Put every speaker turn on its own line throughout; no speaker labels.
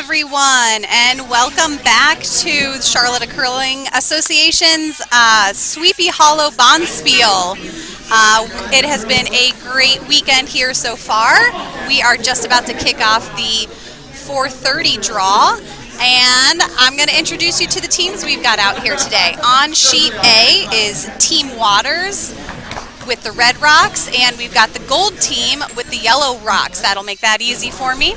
everyone, and welcome back to Charlotte Curling Association's Sweepy Hollow Bonspiel. It has been a great weekend here so far. We are just about to kick off the 4:30 draw, and I'm going to introduce you to the teams we've got out here today. On sheet A is Team Waters with the red rocks, and we've got the gold team with the yellow rocks. That'll make that easy for me.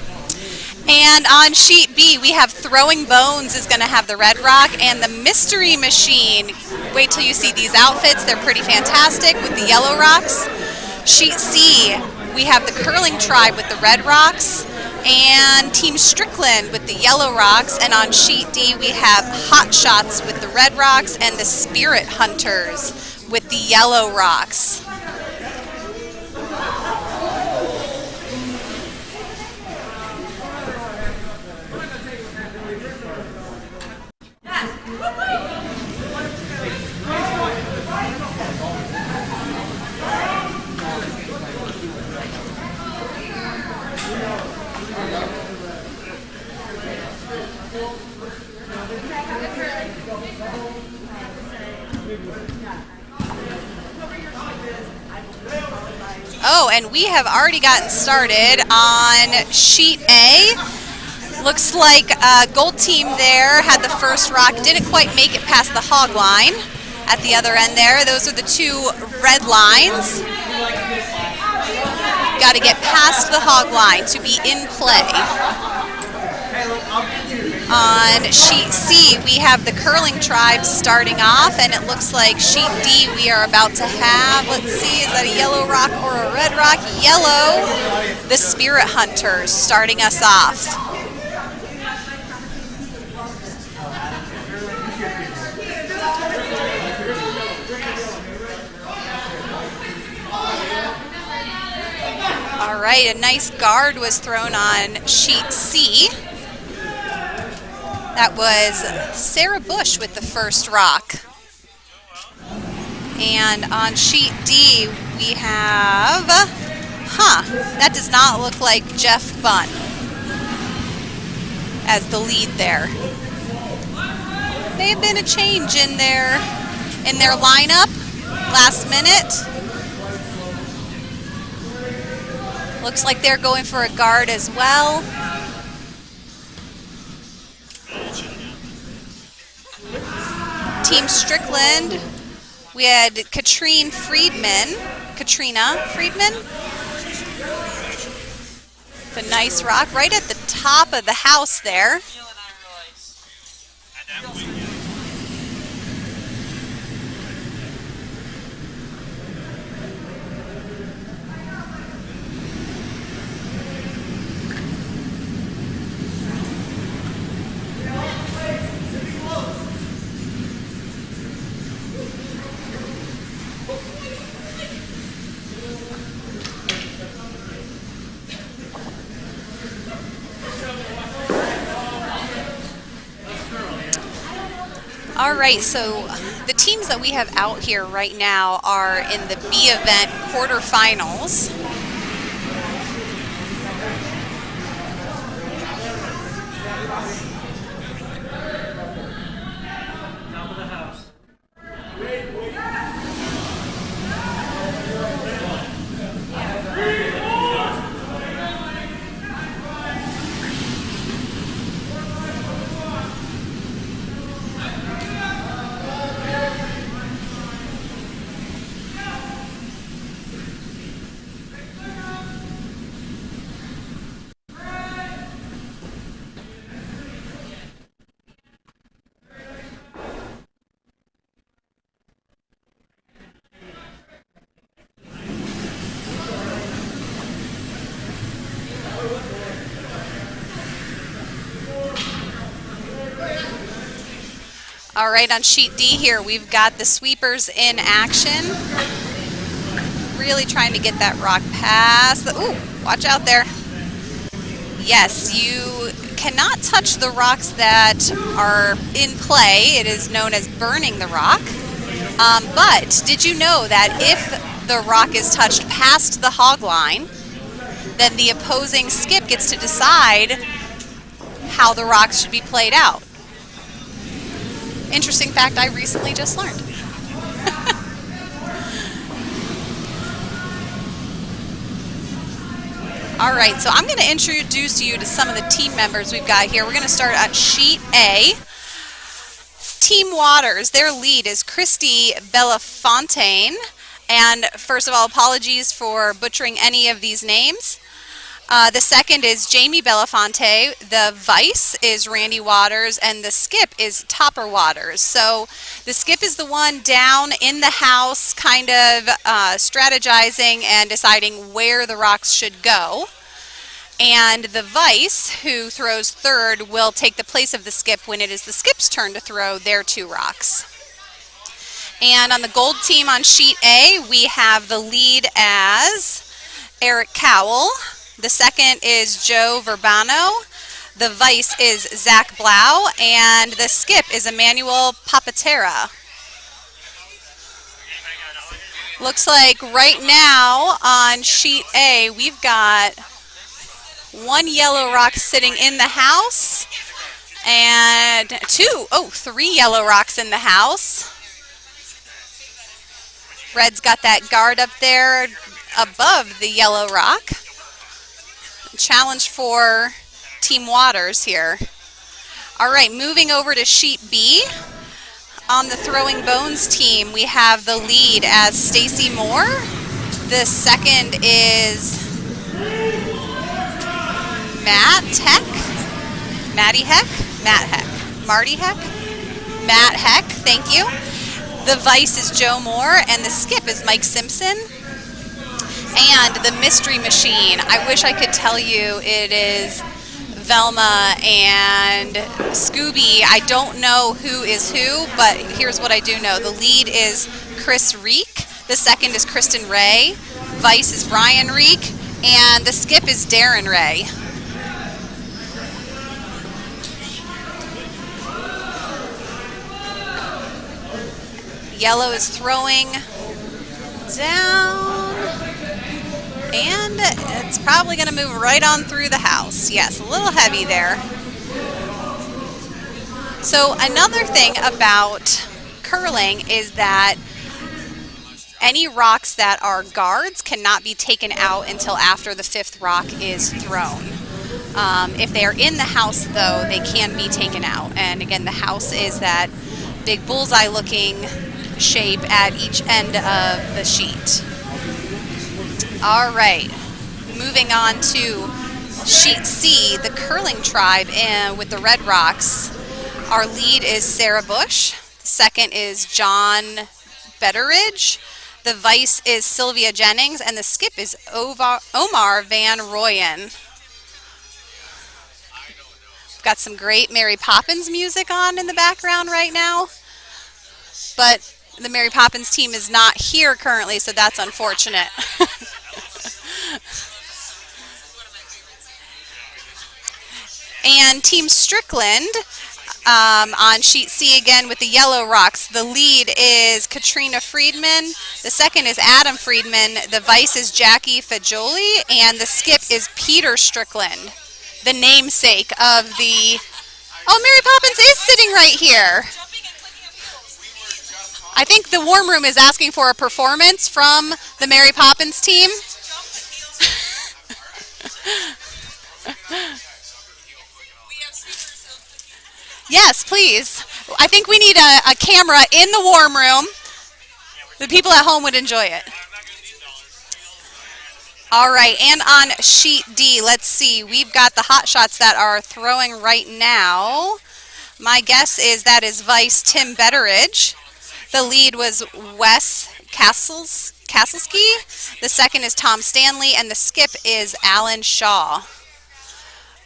And on sheet B, we have Throwing Bones is going to have the red rock, and the Mystery Machine. Wait till you see these outfits. They're pretty fantastic with the yellow rocks. Sheet C, we have the Curling Tribe with the red rocks, and Team Strickland with the yellow rocks. And on sheet D, we have Hot Shots with the red rocks and the Spirit Hunters with the yellow rocks. Oh, and we have already gotten started on sheet A. Looks like gold team there had the first rock, didn't quite make it past the hog line at the other end there. Those are the two red lines. Got to get past the hog line to be in play. On sheet C, we have the Curling Tribe starting off, and it looks like sheet D we are about to have, let's see, is that a yellow rock or a red rock? Yellow, the Spirit Hunters starting us off. All right, a nice guard was thrown on sheet C. That was Sarah Bush with the first rock. And on sheet D, we have, that does not look like Jeff Bunn as the lead there. May have been a change in their lineup last minute. Looks like they're going for a guard as well. Team Strickland, we had Katrina Friedman, the nice rock right at the top of the house there. All right, so the teams that we have out here right now are in the B event quarterfinals. All right, on sheet D here, we've got the sweepers in action. Really trying to get that rock past. Ooh, watch out there. Yes, you cannot touch the rocks that are in play. It is known as burning the rock. But did you know that if the rock is touched past the hog line, then the opposing skip gets to decide how the rocks should be played out. Interesting fact I recently just learned. All right, so I'm going to introduce you to some of the team members we've got here. We're going to start at Sheet A. Team Waters, their lead is Christy Bellafontaine. And first of all, apologies for butchering any of these names. The second is Jamie Belafonte. The vice is Randy Waters, and the skip is Topper Waters. So the skip is the one down in the house, kind of strategizing and deciding where the rocks should go. And the vice, who throws third, will take the place of the skip when it is the skip's turn to throw their 2 rocks. And on the gold team on Sheet A, we have the lead as Eric Cowell. The second is Joe Verbano. The vice is Zach Blau. And the skip is Emmanuel Papatera. Looks like right now on Sheet A, we've got 1 yellow rock sitting in the house. And 3 yellow rocks in the house. Red's got that guard up there above the yellow rock. Challenge for Team Waters here. All right, moving over to Sheet B. On the Throwing Bones team, we have the lead as Stacy Moore. The second is Matt Heck. Matt Heck, thank you. The vice is Joe Moore, and the skip is Mike Simpson. And the mystery machine, I wish I could tell you it is Velma and Scooby. I don't know who is who, but here's what I do know. The lead is Chris Reek. The second is Kristen Ray. Vice is Brian Reek. And the skip is Darren Ray. Yellow is throwing down. And it's probably going to move right on through the house. Yes, a little heavy there. So another thing about curling is that any rocks that are guards cannot be taken out until after the 5th rock is thrown. If they are in the house, though, they can be taken out. And again, the house is that big bullseye-looking shape at each end of the sheet. All right, moving on to Sheet C, the curling tribe with the red rocks. Our lead is Sarah Bush. The second is John Betteridge. The vice is Sylvia Jennings, and the skip is Omar Van Royen. We've got some great Mary Poppins music on in the background right now, but the Mary Poppins team is not here currently, so that's unfortunate. And Team Strickland on Sheet C again with the yellow rocks. The lead is Katrina Friedman. The second is Adam Friedman. The vice is Jackie Fagioli. And the skip is Peter Strickland, the namesake of the... Oh, Mary Poppins is sitting right here. I think the warm room is asking for a performance from the Mary Poppins team. Yes, please. I think we need a camera in the warm room. The people at home would enjoy it. All right, and on Sheet D, let's see. We've got the hot shots that are throwing right now. My guess is that is vice Tim Betteridge. The lead was Wes Kasselski. The second is Tom Stanley, and the skip is Alan Shaw.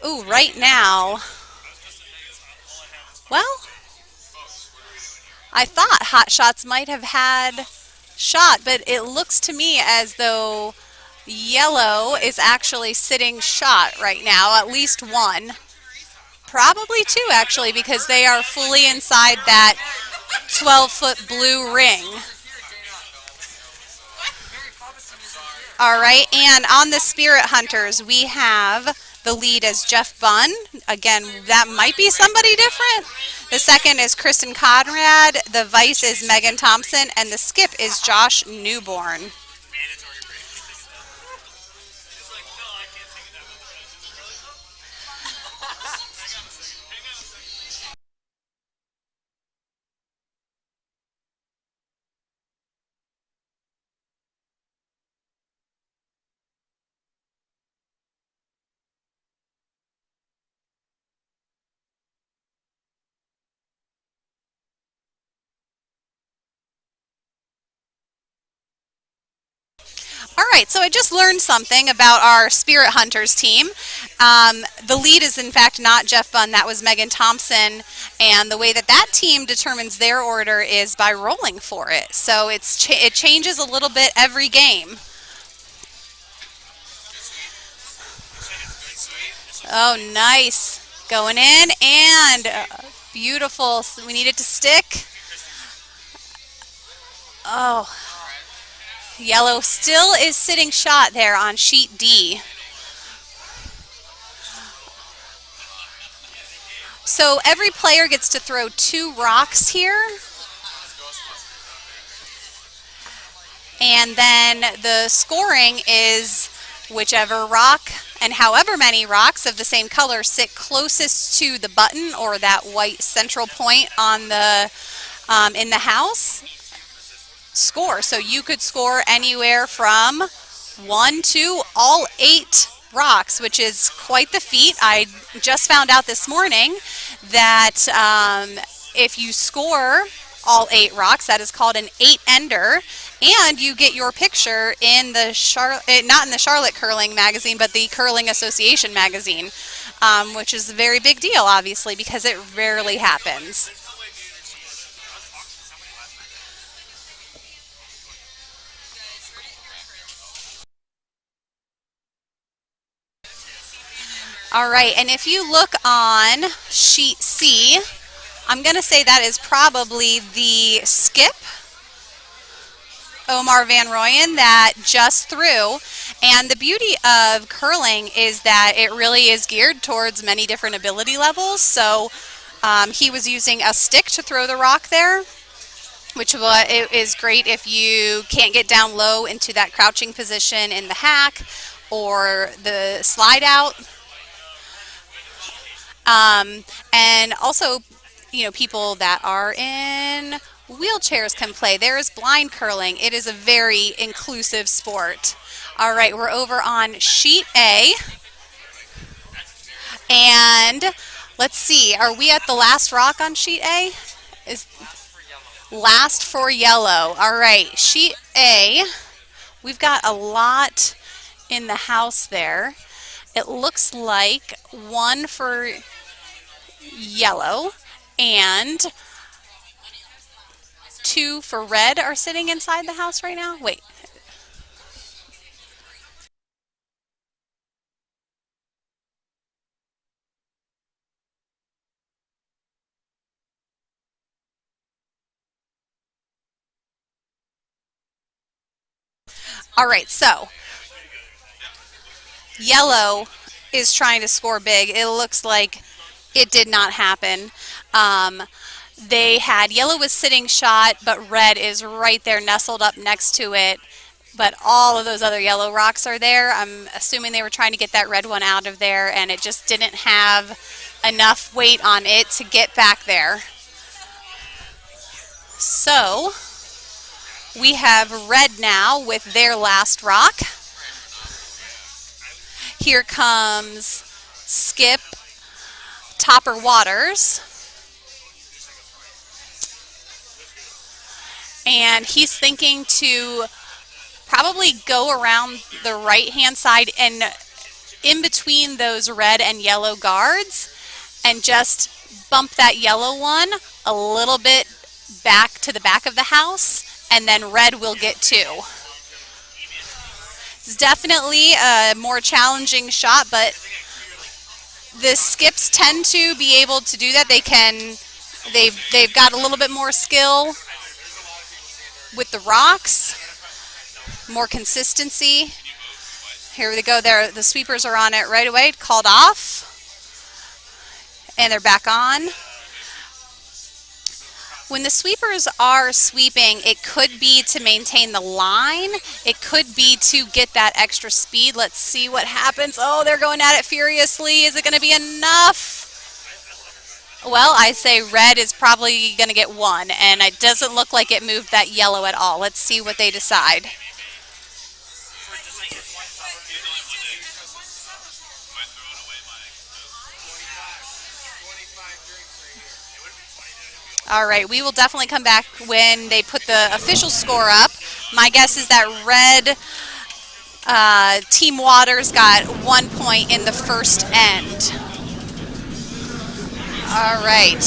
Ooh, right now, well, I thought hot shots might have had shot, but it looks to me as though yellow is actually sitting shot right now, at least one. Probably two, actually, because they are fully inside that 12-foot blue ring. All right, and on the Spirit Hunters, we have the lead is Jeff Bunn. Again, that might be somebody different. The second is Kristen Conrad. The vice is Megan Thompson. And the skip is Josh Newborn. All right, so I just learned something about our Spirit Hunters team. The lead is, in fact, not Jeff Bunn. That was Megan Thompson. And the way that that team determines their order is by rolling for it. So it changes a little bit every game. Oh, nice. Going in and beautiful. So we need it to stick. Oh, yellow still is sitting shot there on sheet D. So every player gets to throw 2 rocks here. And then the scoring is whichever rock and however many rocks of the same color sit closest to the button or that white central point on the in the house score. So you could score anywhere from 1 to all 8 rocks, which is quite the feat. I just found out this morning that if you score all 8 rocks, that is called an 8-ender, and you get your picture in the not in the Charlotte Curling magazine, but the Curling Association magazine, which is a very big deal, obviously, because it rarely happens. All right, and if you look on sheet C, I'm going to say that is probably the skip, Omar Van Rooyen, that just threw. And the beauty of curling is that it really is geared towards many different ability levels. So he was using a stick to throw the rock there, which is great if you can't get down low into that crouching position in the hack or the slide out. And also, you know, people that are in wheelchairs can play. There is blind curling. It is a very inclusive sport. All right, we're over on sheet A. And let's see, are we at the last rock on sheet A? Is last for yellow. All right, sheet A. We've got a lot in the house there. It looks like 1 for yellow and 2 for red are sitting inside the house right now. Wait. All right, so yellow is trying to score big. It looks like it did not happen. They had yellow was sitting shot, but red is right there nestled up next to it. But all of those other yellow rocks are there. I'm assuming they were trying to get that red one out of there, and it just didn't have enough weight on it to get back there. So we have red now with their last rock. Here comes Skip Topper Waters. And he's thinking to probably go around the right-hand side and in between those red and yellow guards and just bump that yellow one a little bit back to the back of the house, and then red will get 2. It's definitely a more challenging shot, but the skips tend to be able to do that. They've got a little bit more skill with the rocks, more consistency. Here we go. There, the sweepers are on it right away. Called off. And they're back on. When the sweepers are sweeping, it could be to maintain the line. It could be to get that extra speed. Let's see what happens. Oh, they're going at it furiously. Is it going to be enough? Well, I say red is probably going to get one, and it doesn't look like it moved that yellow at all. Let's see what they decide. All right, we will definitely come back when they put the official score up. My guess is that red Team Waters got 1 point in the first end. All right.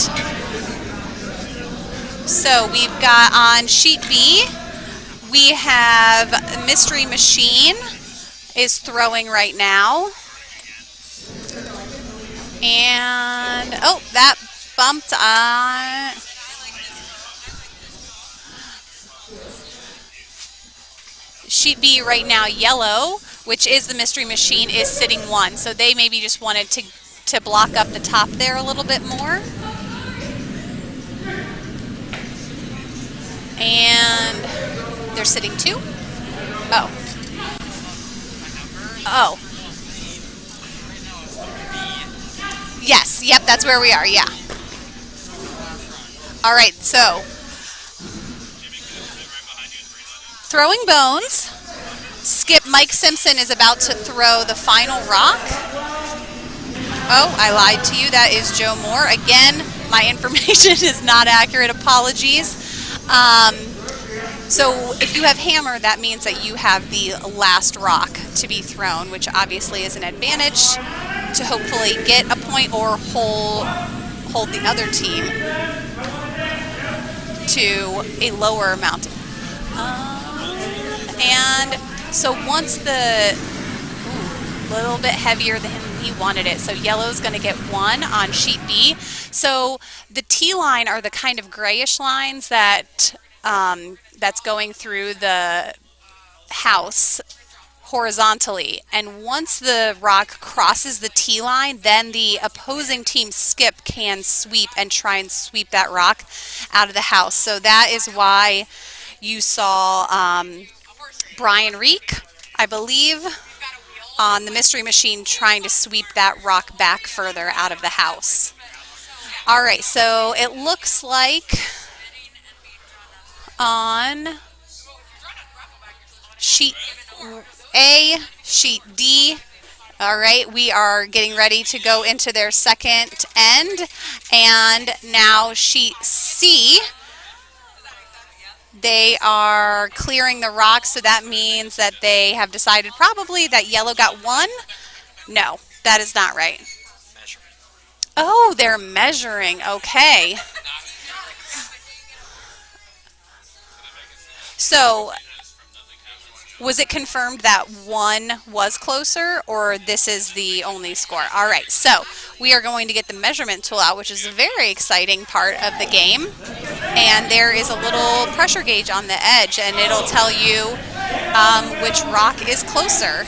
So we've got on sheet B, we have Mystery Machine is throwing right now. And, oh, that bumped on. Sheet B right now, yellow, which is the Mystery Machine, is sitting 1. So they maybe just wanted to block up the top there a little bit more. And they're sitting 2. Oh. Oh. Yes, yep, that's where we are, yeah. All right, so throwing bones. Skip Mike Simpson is about to throw the final rock. Oh, I lied to you. That is Joe Moore. Again, my information is not accurate. Apologies. So if you have hammer, that means that you have the last rock to be thrown, which obviously is an advantage to hopefully get a point or hold the other team to a lower amount. And so once the little bit heavier than he wanted it, so yellow's going to get 1 on sheet B. So the T line are the kind of grayish lines that that's going through the house horizontally, and once the rock crosses the T line, then the opposing team skip can sweep and try and sweep that rock out of the house. So that is why you saw Brian Reek, I believe, on the Mystery Machine trying to sweep that rock back further out of the house. All right, so it looks like on sheet A, sheet D, all right, we are getting ready to go into their second end, and now sheet C, they are clearing the rocks, so that means that they have decided probably that yellow got 1. No, that is not right. Oh, they're measuring. Okay. So, was it confirmed that 1 was closer, or this is the only score? All right, so we are going to get the measurement tool out, which is a very exciting part of the game. And there is a little pressure gauge on the edge, and it'll tell you which rock is closer.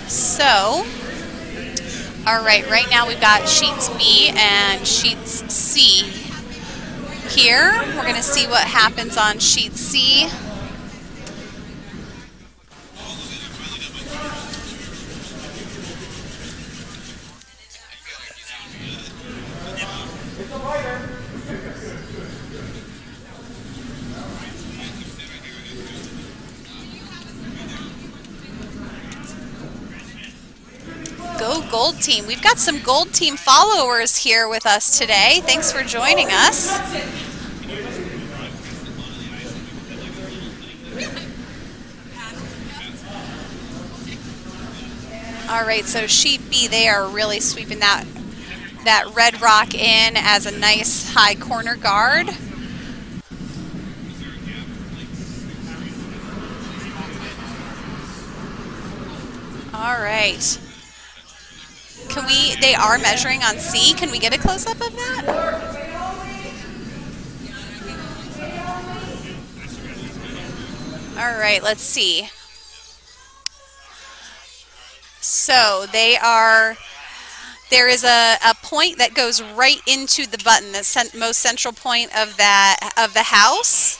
So, all right now we've got sheets B and sheets C here. We're going to see what happens on sheet C. Go Gold Team. We've got some Gold Team followers here with us today. Thanks for joining us. All right, so sheet B, they are really sweeping that red rock in as a nice high corner guard. All right. They are measuring on C. Can we get a close-up of that? All right, let's see. So there is a point that goes right into the button, the most central point of the house,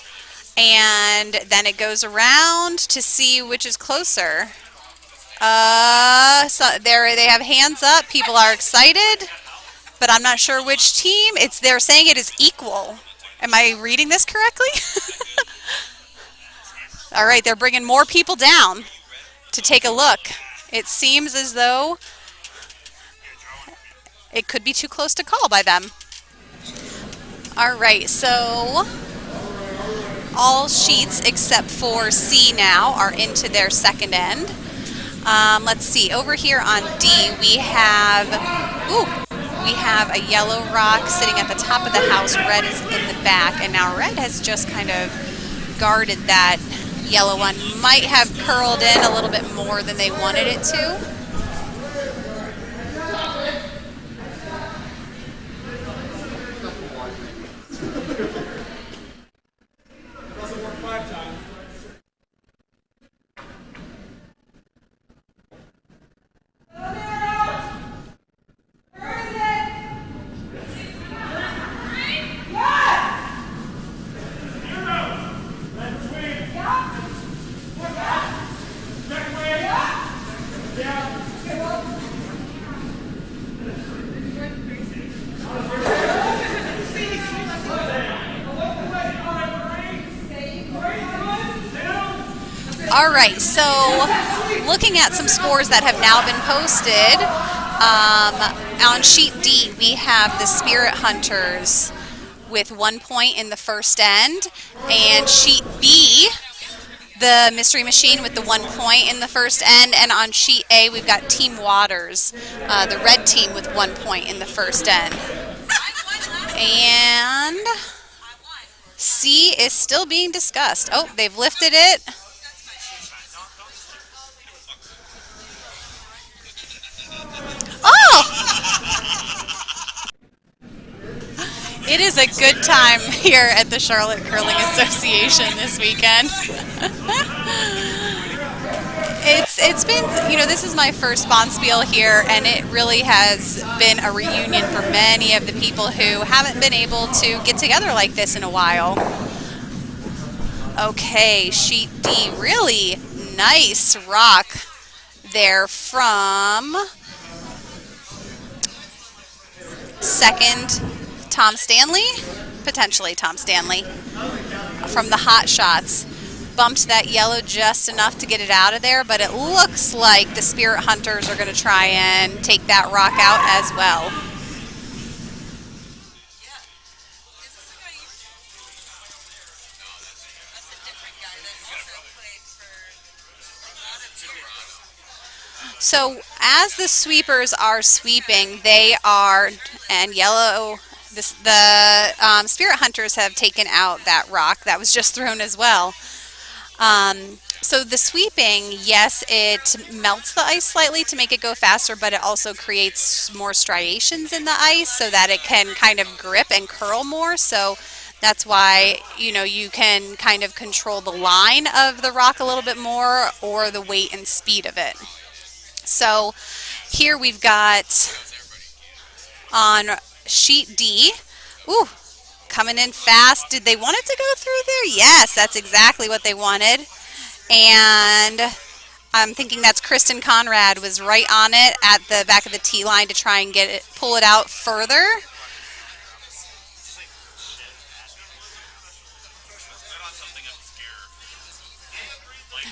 and then it goes around to see which is closer. So there they have hands up. People are excited, but I'm not sure which team. They're saying it is equal. Am I reading this correctly? All right, they're bringing more people down to take a look. It seems as though it could be too close to call by them. All right, so all sheets except for C now are into their second end. Let's see, over here on D we have a yellow rock sitting at the top of the house. Red is in the back, and now red has just kind of guarded that yellow one. Might have curled in a little bit more than they wanted it to. All right, so looking at some scores that have now been posted, on sheet D, we have the Spirit Hunters with 1 point in the first end, and sheet B, the Mystery Machine with the 1 point in the first end, and on sheet A, we've got Team Waters, the red team with 1 point in the first end. And C is still being discussed. Oh, they've lifted it. Oh! It is a good time here at the Charlotte Curling Association this weekend. It's been, this is my first bonspiel here, and it really has been a reunion for many of the people who haven't been able to get together like this in a while. Okay, sheet D, really nice rock there from second Tom Stanley, potentially Tom Stanley, from the Hot Shots. Bumped that yellow just enough to get it out of there, but it looks like the Spirit Hunters are going to try and take that rock out as well. So as the sweepers are sweeping, they are, and yellow, the Spirit Hunters have taken out that rock that was just thrown as well. So the sweeping, yes, it melts the ice slightly to make it go faster, but it also creates more striations in the ice so that it can kind of grip and curl more. So that's why, you can kind of control the line of the rock a little bit more, or the weight and speed of it. So here we've got on sheet D, coming in fast. Did they want it to go through there? Yes, that's exactly what they wanted. And I'm thinking that's Kristen Conrad was right on it at the back of the tee line to try and pull it out further.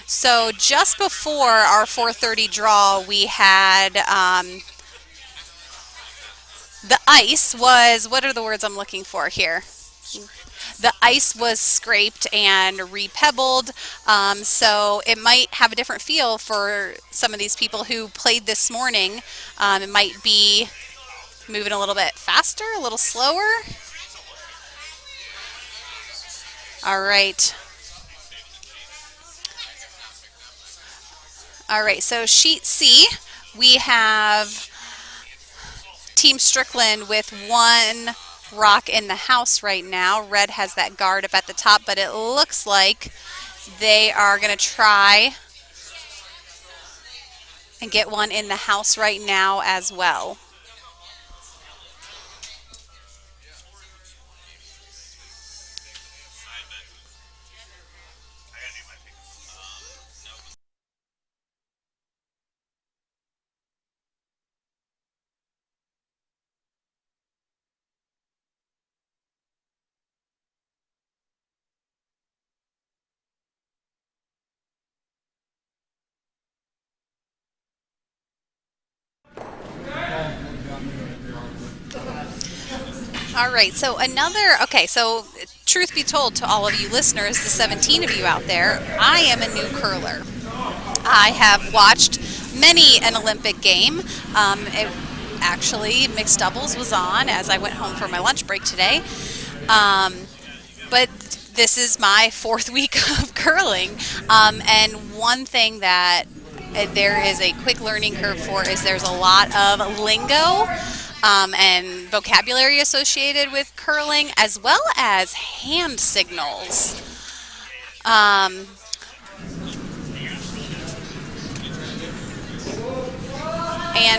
So just before our 4:30 draw, we had the ice was, what are the words I'm looking for here? The ice was scraped and repebbled, so it might have a different feel for some of these people who played this morning. It might be moving a little bit faster, a little slower. All right. All right, so sheet C, we have Team Strickland with 1 rock in the house right now. Red has that guard up at the top, but it looks like they are going to try and get one in the house right now as well. All right, so so truth be told to all of you listeners, the 17 of you out there, I am a new curler. I have watched many an Olympic game. Actually, mixed doubles was on as I went home for my lunch break today. But this is my fourth week of curling. And one thing that there is a quick learning curve for is there's a lot of lingo and vocabulary associated with curling, as well as hand signals. And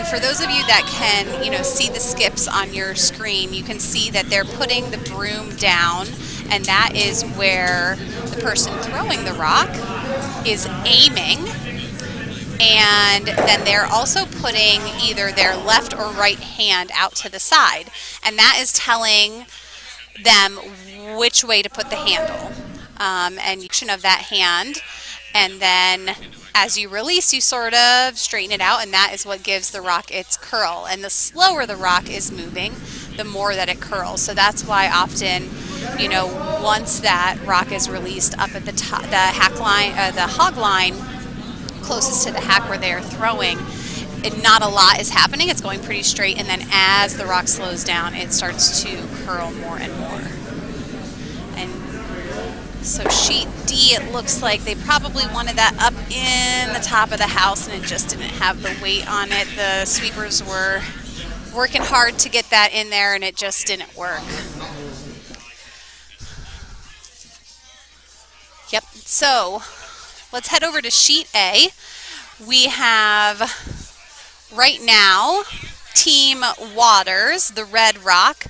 for those of you that can, see the skips on your screen, you can see that they're putting the broom down, and that is where the person throwing the rock is aiming. And then they're also putting either their left or right hand out to the side, and that is telling them which way to put the handle and action of that hand. And then as you release, you sort of straighten it out, and that is what gives the rock its curl. And the slower the rock is moving, the more that it curls. So that's why often, once that rock is released up at the top, the hack line, the hog line, closest to the hack where they're throwing, not a lot is happening. It's going pretty straight, and then as the rock slows down, it starts to curl more and more. And so sheet D, it looks like they probably wanted that up in the top of the house, and it just didn't have the weight on it. The sweepers were working hard to get that in there, and it just didn't work. Yep, so let's head over to sheet A. We have right now Team Waters, the red rock,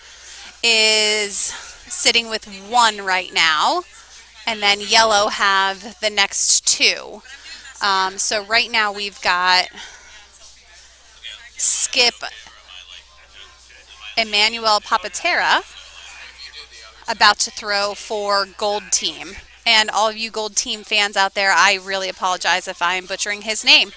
is sitting with 1 right now, and then yellow have the next 2. So right now we've got Skip Emmanuel Papatera about to throw for Gold Team. And all of you Gold Team fans out there, I really apologize if I am butchering his name.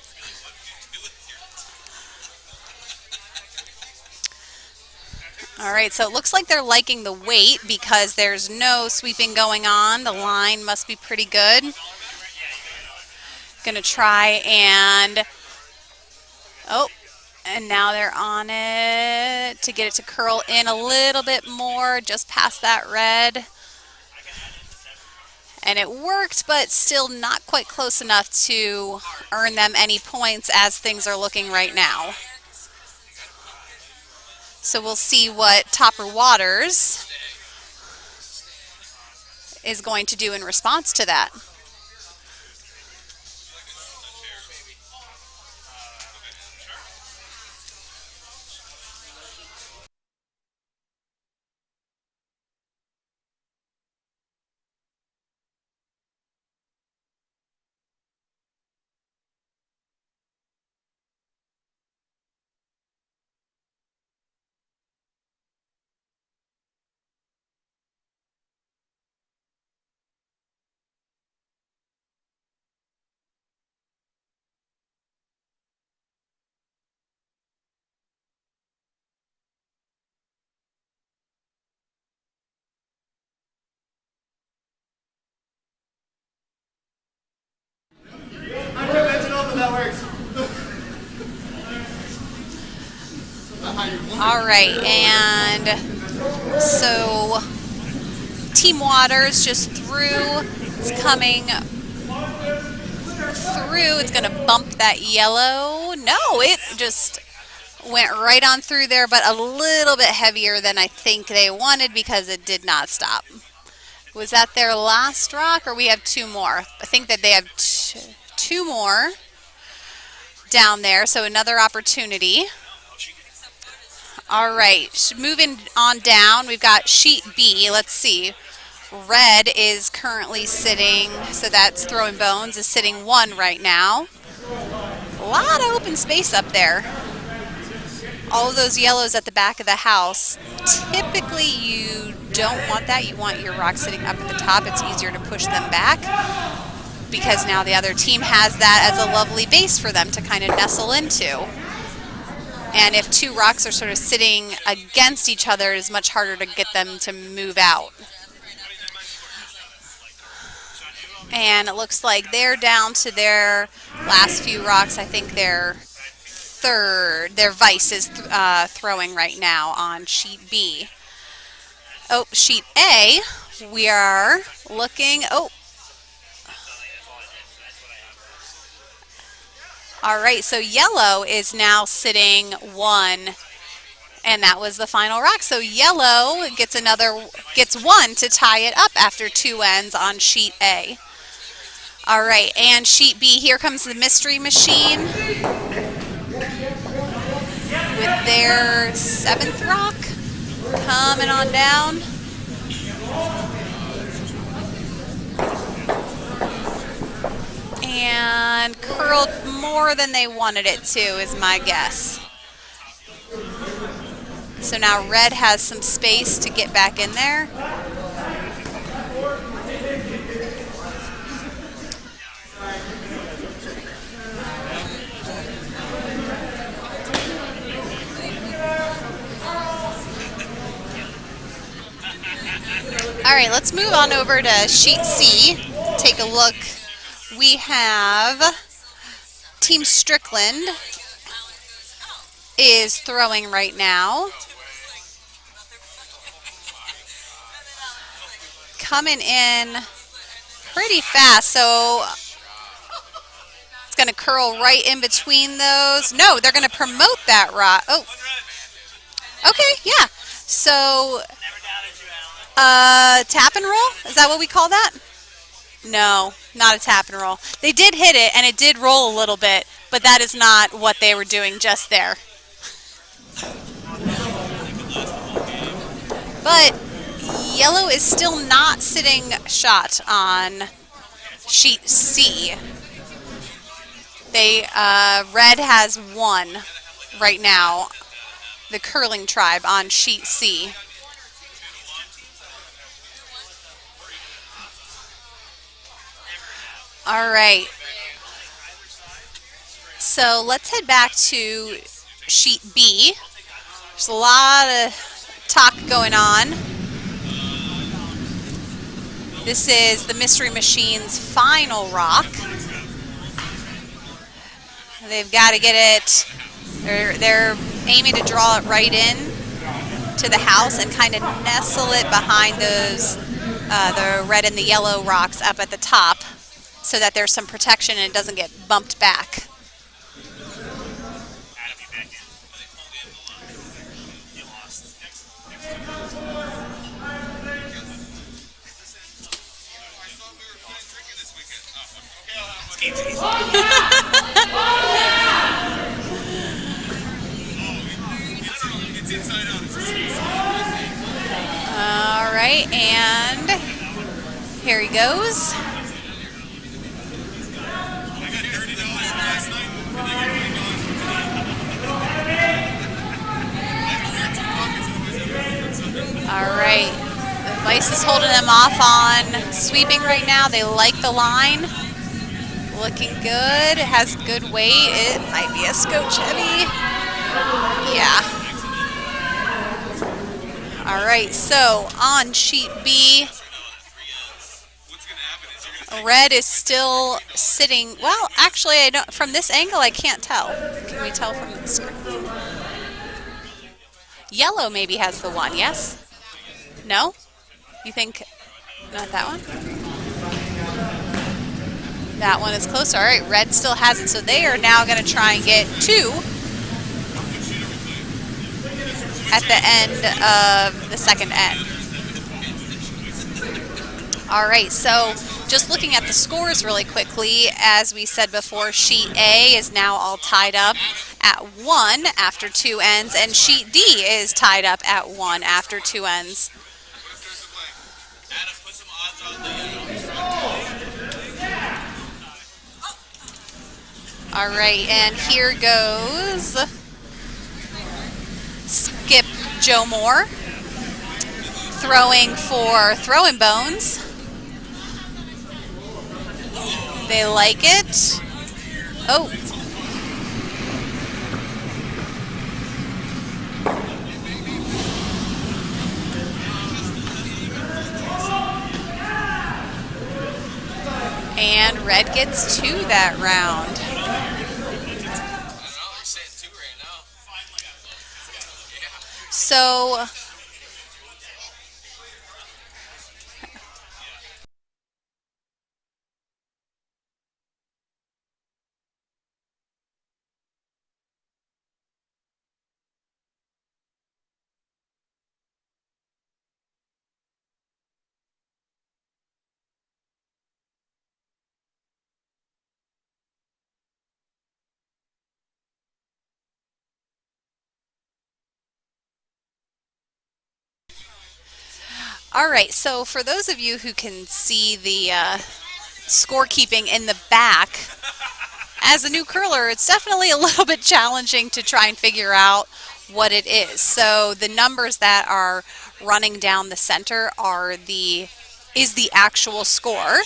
All right, so it looks like they're liking the weight because there's no sweeping going on. The line must be pretty good. Gonna try and, and now they're on it to get it to curl in a little bit more, just past that red. And it worked, but still not quite close enough to earn them any points as things are looking right now. So we'll see what Topper Waters is going to do in response to that.
That works.
All right, and so Team Waters just threw. It's coming through. It's going to bump that yellow. No, it just went right on through there, but a little bit heavier than I think they wanted because it did not stop. Was that their last rock, or we have 2 more? I think that they have 2 more. down there, so another opportunity. All right, moving on down, we've got sheet B. Let's see. Red is currently sitting, so that's throwing bones, is sitting 1 right now. A lot of open space up there. All of those yellows at the back of the house. Typically, you don't want that. You want your rock sitting up at the top. It's easier to push them back because now the other team has that as a lovely base for them to kind of nestle into. And if 2 rocks are sort of sitting against each other, it's much harder to get them to move out. And it looks like they're down to their last few rocks. I think their vice is throwing right now on sheet B. Oh, sheet A, we are looking, all right, so yellow is now sitting 1, and that was the final rock. So yellow gets 1 to tie it up after 2 ends on sheet A. All right, and sheet B, here comes the mystery machine with their 7th rock coming on down. And curled more than they wanted it to, is my guess. So now red has some space to get back in there. All right, let's move on over to sheet C. Take a look. We have Team Strickland is throwing right now. Coming in pretty fast, so it's going to curl right in between those. No, they're going to promote that rock. Oh, okay, yeah. So, tap and roll? Is that what we call that? No, not a tap and roll. They did hit it, and it did roll a little bit, but that is not what they were doing just there. But yellow is still not sitting shot on sheet C. Red has 1 right now, the curling tribe on sheet C. All right, so let's head back to sheet B. There's a lot of talk going on. This is the Mystery Machine's final rock. They've got to get it, they're aiming to draw it right in to the house and kind of nestle it behind those, the red and the yellow rocks up at the top, so that there's some protection and it doesn't get bumped back. All right, and here he goes. All right, the Vice is holding them off on sweeping right now. They like the line. Looking good. It has good weight. It might be a scotch heavy. Yeah. All right, so on sheet B, red is still sitting. Well, actually, I don't. From this angle, I can't tell. Can we tell from the screen? Yellow maybe has the 1. Yes? No? You think not that one? That one is closer. All right, red still has it, so they are now going to try and get 2 at the end of the second end. All right, so Just looking at the scores really quickly, as we said before, Sheet A is now all tied up at 1 after 2 ends, and Sheet D is tied up at 1 after 2 ends. All right, and here goes Skip Joe Moore throwing for Throwing Bones. They like it. Oh. And red gets 2 that round. So all right, so for those of you who can see the scorekeeping in the back, as a new curler, it's definitely a little bit challenging to try and figure out what it is. So the numbers that are running down the center is the actual score,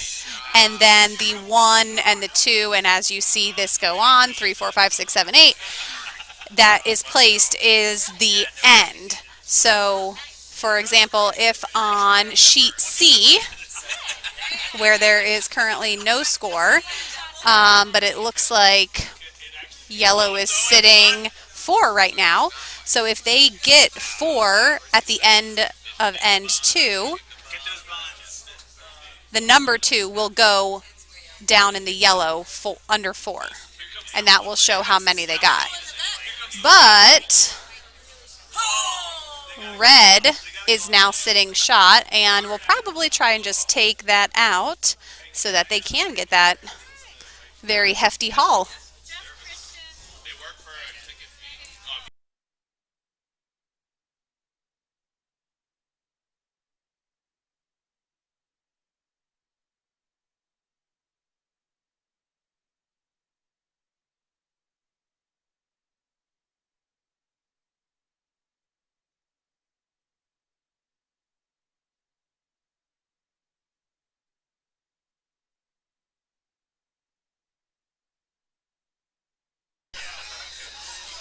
and then the 1 and the 2, and as you see this go on, 3, 4, 5, 6, 7, 8, that is placed is the end. So for example, if on sheet C, where there is currently no score, but it looks like yellow is sitting 4 right now. So if they get 4 at the end of end 2, the number 2 will go down in the yellow under 4. And that will show how many they got. But red is now sitting shot, and we'll probably try and just take that out so that they can get that very hefty haul.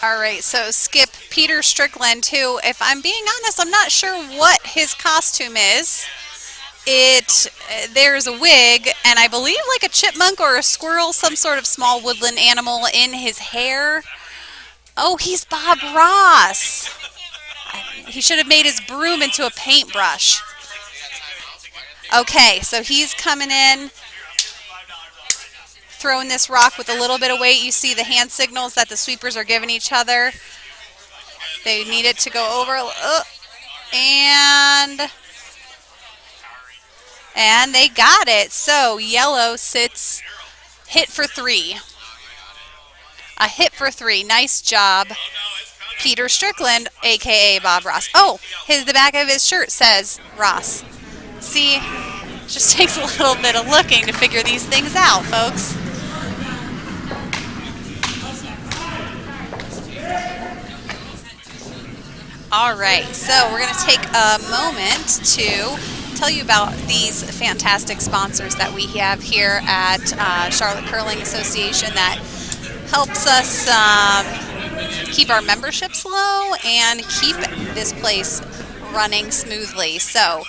All right, so Skip Peter Strickland, who, if I'm being honest, I'm not sure what his costume is. There's a wig, and I believe like a chipmunk or a squirrel, some sort of small woodland animal in his hair. Oh, he's Bob Ross. He should have made his broom into a paintbrush. Okay, so he's coming in, throwing this rock with a little bit of weight. You see the hand signals that the sweepers are giving each other. They need it to go over. And they got it. So yellow sits hit for 3. A hit for 3. Nice job, Peter Strickland, a.k.a. Bob Ross. Oh, the back of his shirt says Ross. See, it just takes a little bit of looking to figure these things out, folks. All right, so we're going to take a moment to tell you about these fantastic sponsors that we have here at Charlotte Curling Association that helps us keep our memberships low and keep this place running smoothly. So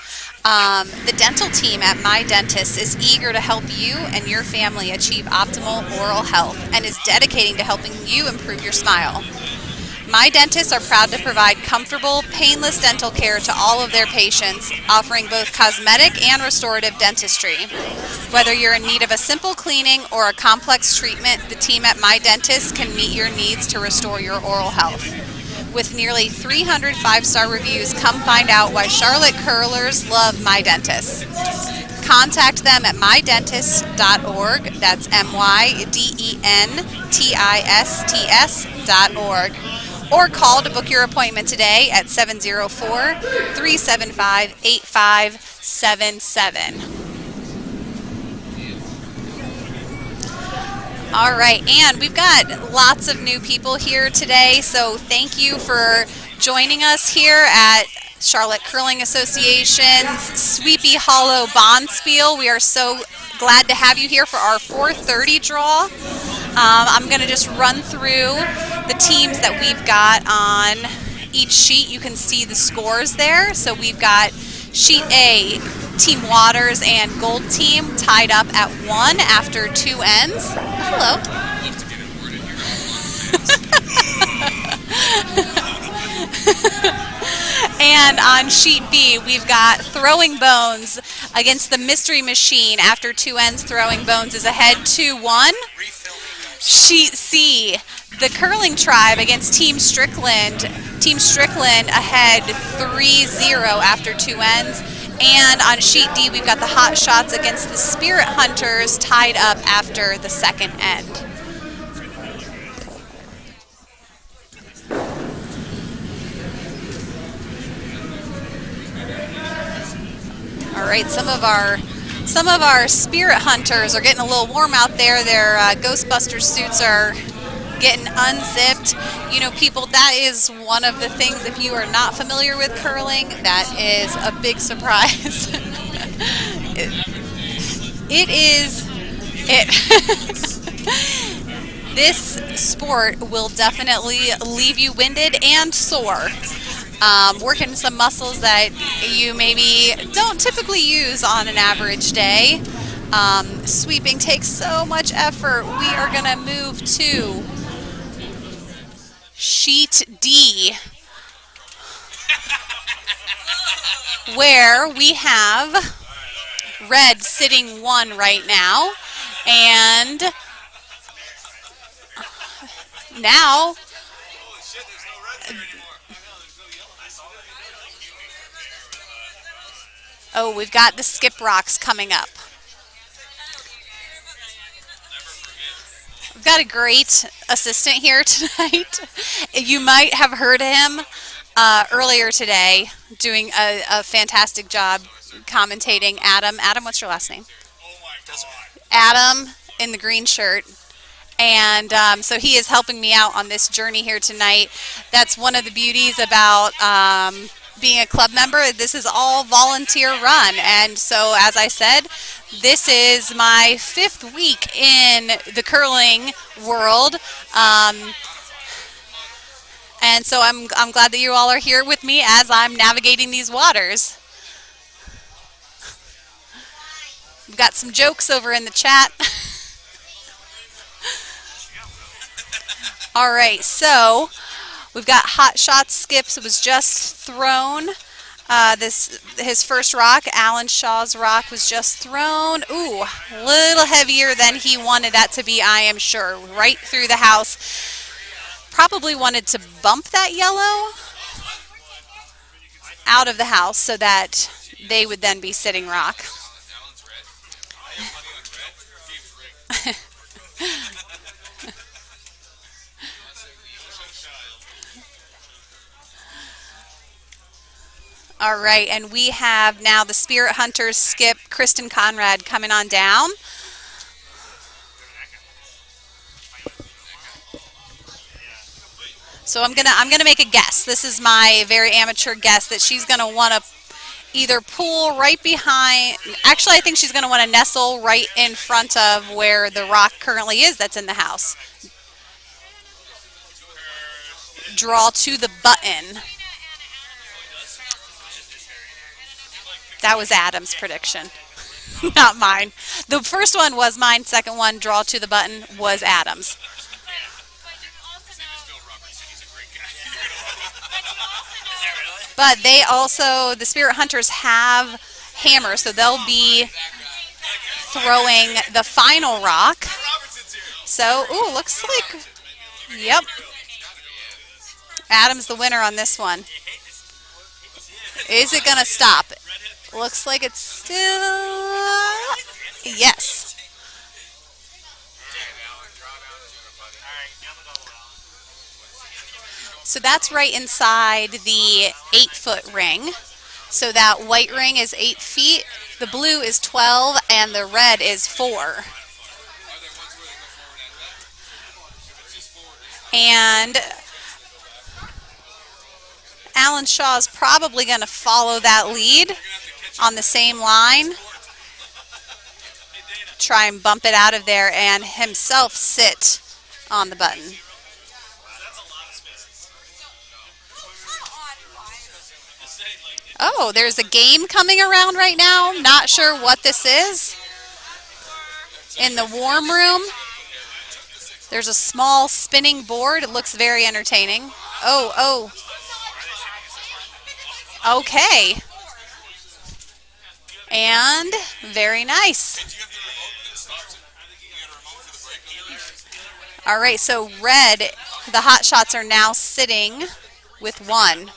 the dental team at My Dentist is eager to help you and your family achieve optimal oral health and is dedicating to helping you improve your smile. My Dentists are proud to provide comfortable, painless dental care to all of their patients, offering both cosmetic and restorative dentistry. Whether you're in need of a simple cleaning or a complex treatment, the team at My Dentist can meet your needs to restore your oral health. With nearly 300 5-star reviews, come find out why Charlotte curlers love My Dentist. contact them at mydentist.org. That's mydentist.org. Or call to book your appointment today at 704-375-8577. All right, and we've got lots of new people here today, so thank you for joining us here at Charlotte Curling Association's Sweepy Hollow Bonspiel. We are so glad to have you here for our 4:30 draw. I'm going to just run through the teams that we've got on each sheet. You can see the scores there. So we've got Sheet A, Team Waters and Gold Team tied up at 1 after 2 ends. Hello. And on Sheet B, we've got Throwing Bones against the Mystery Machine. After 2 ends, Throwing Bones is ahead 2-1. Sheet C, the Curling Tribe against Team Strickland. Team Strickland ahead 3-0 after 2 ends. And on Sheet D, we've got the Hot Shots against the Spirit Hunters tied up after the 2nd end. All right, some of our Spirit Hunters are getting a little warm out there. Their Ghostbuster suits are getting unzipped. You know, people, that is one of the things, if you are not familiar with curling, that is a big surprise. This sport will definitely leave you winded and sore. Working some muscles that you maybe don't typically use on an average day. Sweeping takes so much effort. We are going to move to Sheet D, where we have red sitting 1 right now. And now we've got the skip rocks coming up. We've got a great assistant here tonight. You might have heard him earlier today doing a fantastic job commentating. Adam, what's your last name? Adam in the green shirt. And so he is helping me out on this journey here tonight. That's one of the beauties about being a club member. This is all volunteer run, and so as I said, this is my 5th week in the curling world, and so I'm glad that you all are here with me as I'm navigating these waters. We've got some jokes over in the chat. All right, so we've got Hot Shots skips. It was just thrown. His first rock, Alan Shaw's rock, was just thrown. Ooh, a little heavier than he wanted that to be, I am sure. Right through the house. Probably wanted to bump that yellow out of the house so that they would then be sitting rock. All right, and we have now the Spirit Hunters skip, Kristen Conrad, coming on down. So I'm gonna make a guess. This is my very amateur guess that she's gonna want to either pull right behind. Actually, I think she's gonna want to nestle right in front of where the rock currently is that's in the house. Draw to the button. That was Adam's prediction, not mine. The first one was mine. Second one, draw to the button, was Adam's. But they also, the Spirit Hunters have hammers, so they'll be throwing the final rock. So, ooh, looks like, yep. Adam's the winner on this one. Is it going to stop? Looks like it's still Yes. So that's right inside the 8-foot ring. So that white ring is 8 feet, the blue is 12, and the red is 4. And Alan Shaw is probably going to follow that lead on the same line. Try and bump it out of there and himself sit on the button. Oh, there's a game coming around right now. Not sure what this is. In the warm room, there's a small spinning board. It looks very entertaining. Oh. Okay. And very nice. All right, so red, the hot shots are now sitting with 1.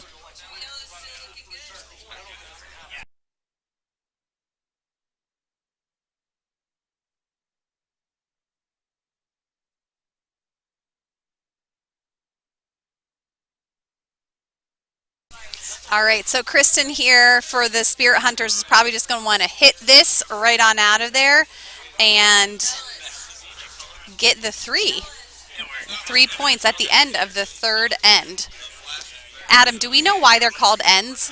All right, so Kristen here for the Spirit Hunters is probably just going to want to hit this right on out of there and get the 3 points at the end of the 3rd end. Adam, do we know why they're called ends?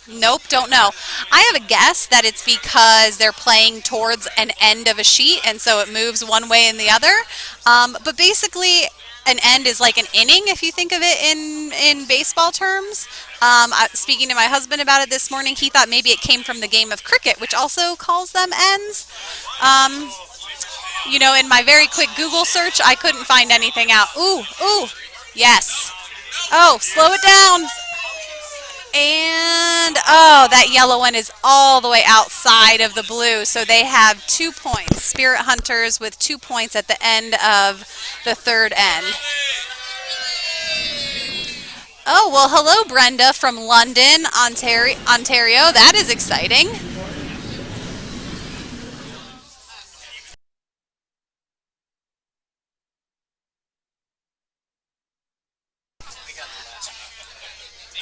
Nope, don't know. I have a guess that it's because they're playing towards an end of a sheet, and so it moves one way and the other. But basically, an end is like an inning, if you think of it in baseball terms. Speaking to my husband about it this morning, he thought maybe it came from the game of cricket, which also calls them ends. You know, in my very quick Google search, I couldn't find anything out. Ooh, yes. Oh, slow it down. And, oh, that yellow one is all the way outside of the blue, so they have 2 points. Spirit Hunters with 2 points at the end of the 3rd end. Oh, well, hello, Brenda from London, Ontario. That is exciting.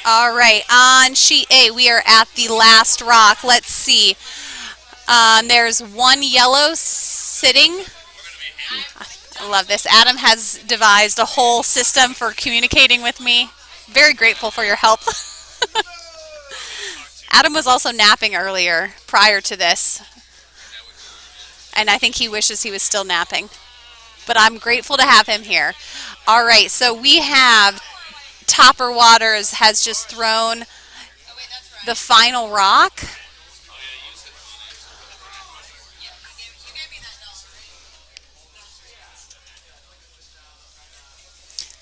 All right, on sheet A, we are at the last rock. Let's see. There's 1 yellow sitting. I love this. Adam has devised a whole system for communicating with me. Very grateful for your help. Adam was also napping earlier prior to this. And I think he wishes he was still napping. But I'm grateful to have him here. All right, so we have Topper Waters has just thrown the final rock.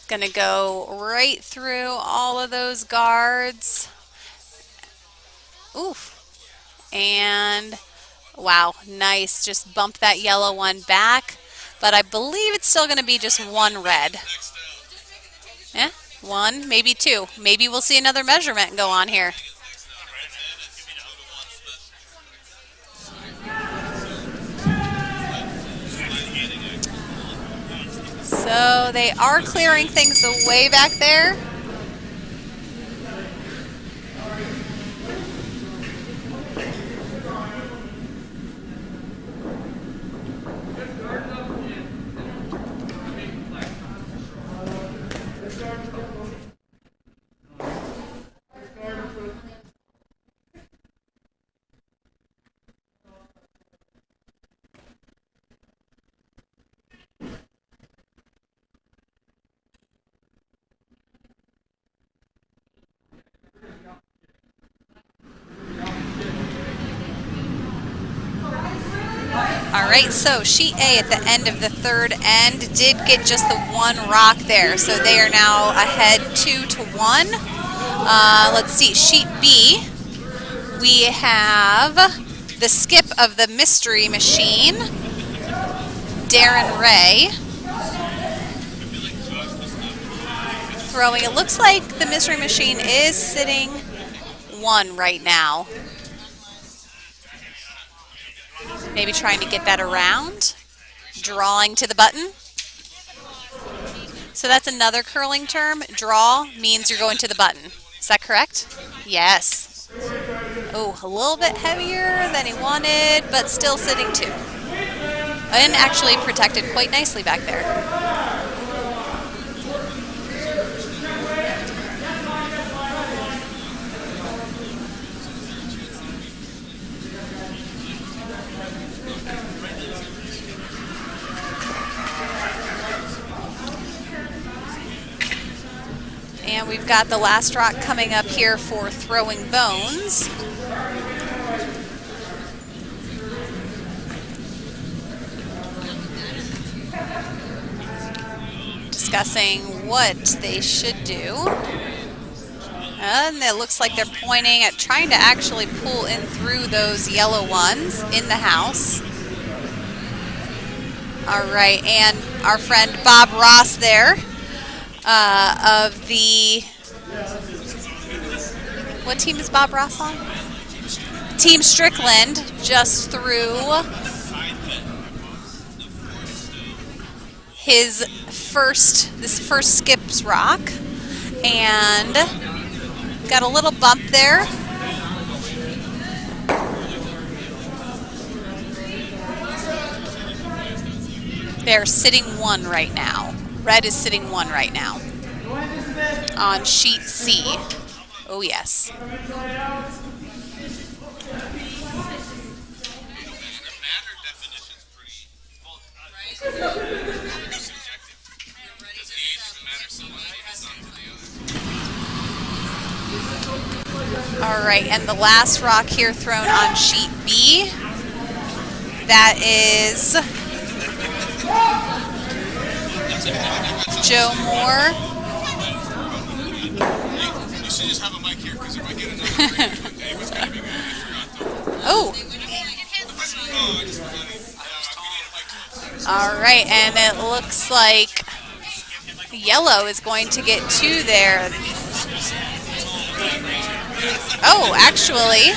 Gonna go right through all of those guards. Oof. And wow, nice. Just bump that yellow one back. But I believe it's still gonna be just 1 red. Yeah? 1, maybe 2. Maybe we'll see another measurement go on here. So they are clearing things away back there. All right, so sheet A at the end of the 3rd end did get just the 1 rock there, so they are now ahead 2-1. Let's see, sheet B, we have the skip of the Mystery Machine, Darren Ray, throwing. It looks like the Mystery Machine is sitting 1 right now. Maybe trying to get that around. Drawing to the button. So that's another curling term. Draw means you're going to the button. Is that correct? Yes. Oh, a little bit heavier than he wanted, but still sitting two. And actually protected quite nicely back there. And we've got the last rock coming up here for throwing bones. Discussing what they should do. And it looks like they're pointing at trying to actually pull in through those yellow ones in the house. All right, and our friend Bob Ross there of the, what team is Bob Ross on? Team Strickland just threw his first skips rock and got a little bump there. They're sitting one right now. Red is sitting one right now on sheet C. Oh yes. All right, and the last rock here thrown on sheet B. That is Joe Moore.
You should just have a mic here, because if I get another one day, it's going to be good.
Oh. All right, and it looks like yellow is going to get two there. Oh, actually,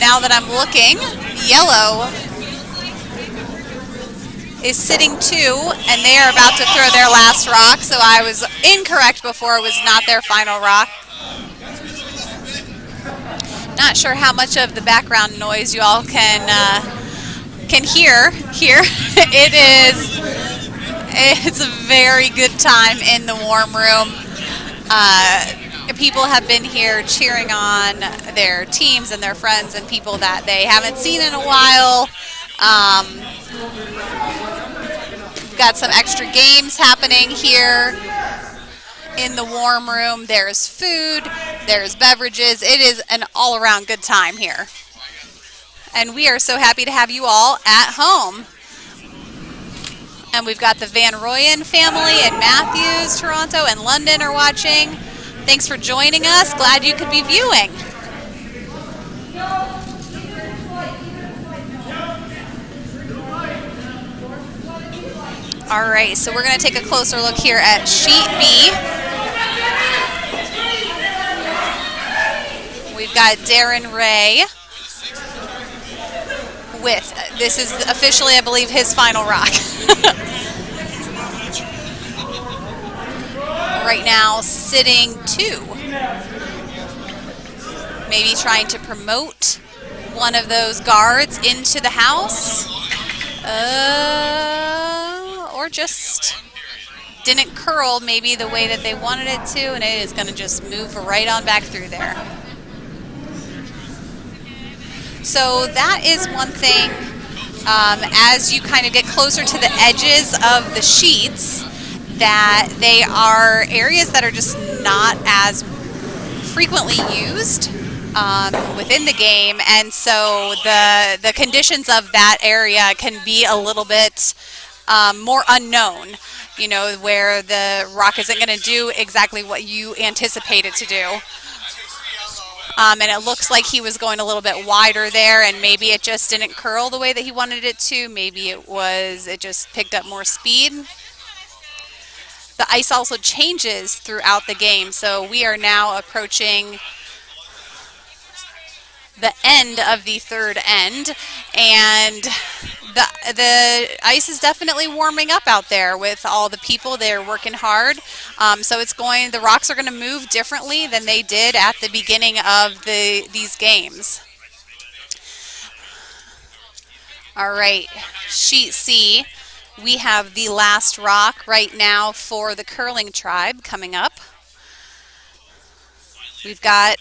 now that I'm looking, yellow is sitting two, and they are about to throw their last rock, so I was incorrect before. It was not their final rock. Not sure how much of the background noise you all can hear here. It's a very good time in the warm room. People have been here cheering on their teams and their friends and people that they haven't seen in a while. Got some extra games happening here in the warm room. There's food, there's beverages. It is an all-around good time here. And we are so happy to have you all at home. And we've got the Van Royen family in Matthews, Toronto, and London are watching. Thanks for joining us. Glad you could be viewing. All right, so we're going to take a closer look here at sheet B. We've got Darren Ray with, this is officially, I believe, his final rock. Right now, sitting two. Maybe trying to promote one of those guards into the house. Or just didn't curl maybe the way that they wanted it to, and it is going to just move right on back through there. So that is one thing, as you kind of get closer to the edges of the sheets, that they are areas that are just not as frequently used within the game, and so the conditions of that area can be a little bit more unknown, you know, where the rock isn't going to do exactly what you anticipate it to do. And it looks like he was going a little bit wider there, and maybe it just didn't curl the way that he wanted it to. Maybe it just picked up more speed. The ice also changes throughout the game, so we are now approaching the end of the third end, and the ice is definitely warming up out there with all the people. They're working hard, so the rocks are going to move differently than they did at the beginning of these games. All right, sheet C, we have the last rock right now for the curling tribe coming up. We've got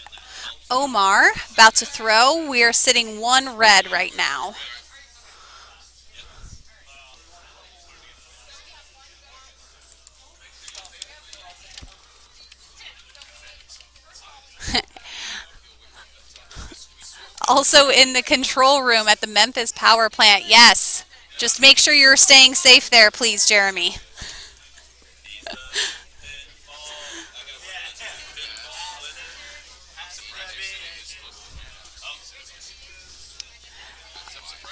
Omar about to throw. We are sitting one red right now. Also in the control room at the Memphis power plant, yes. Just make sure you're staying safe there, please, Jeremy.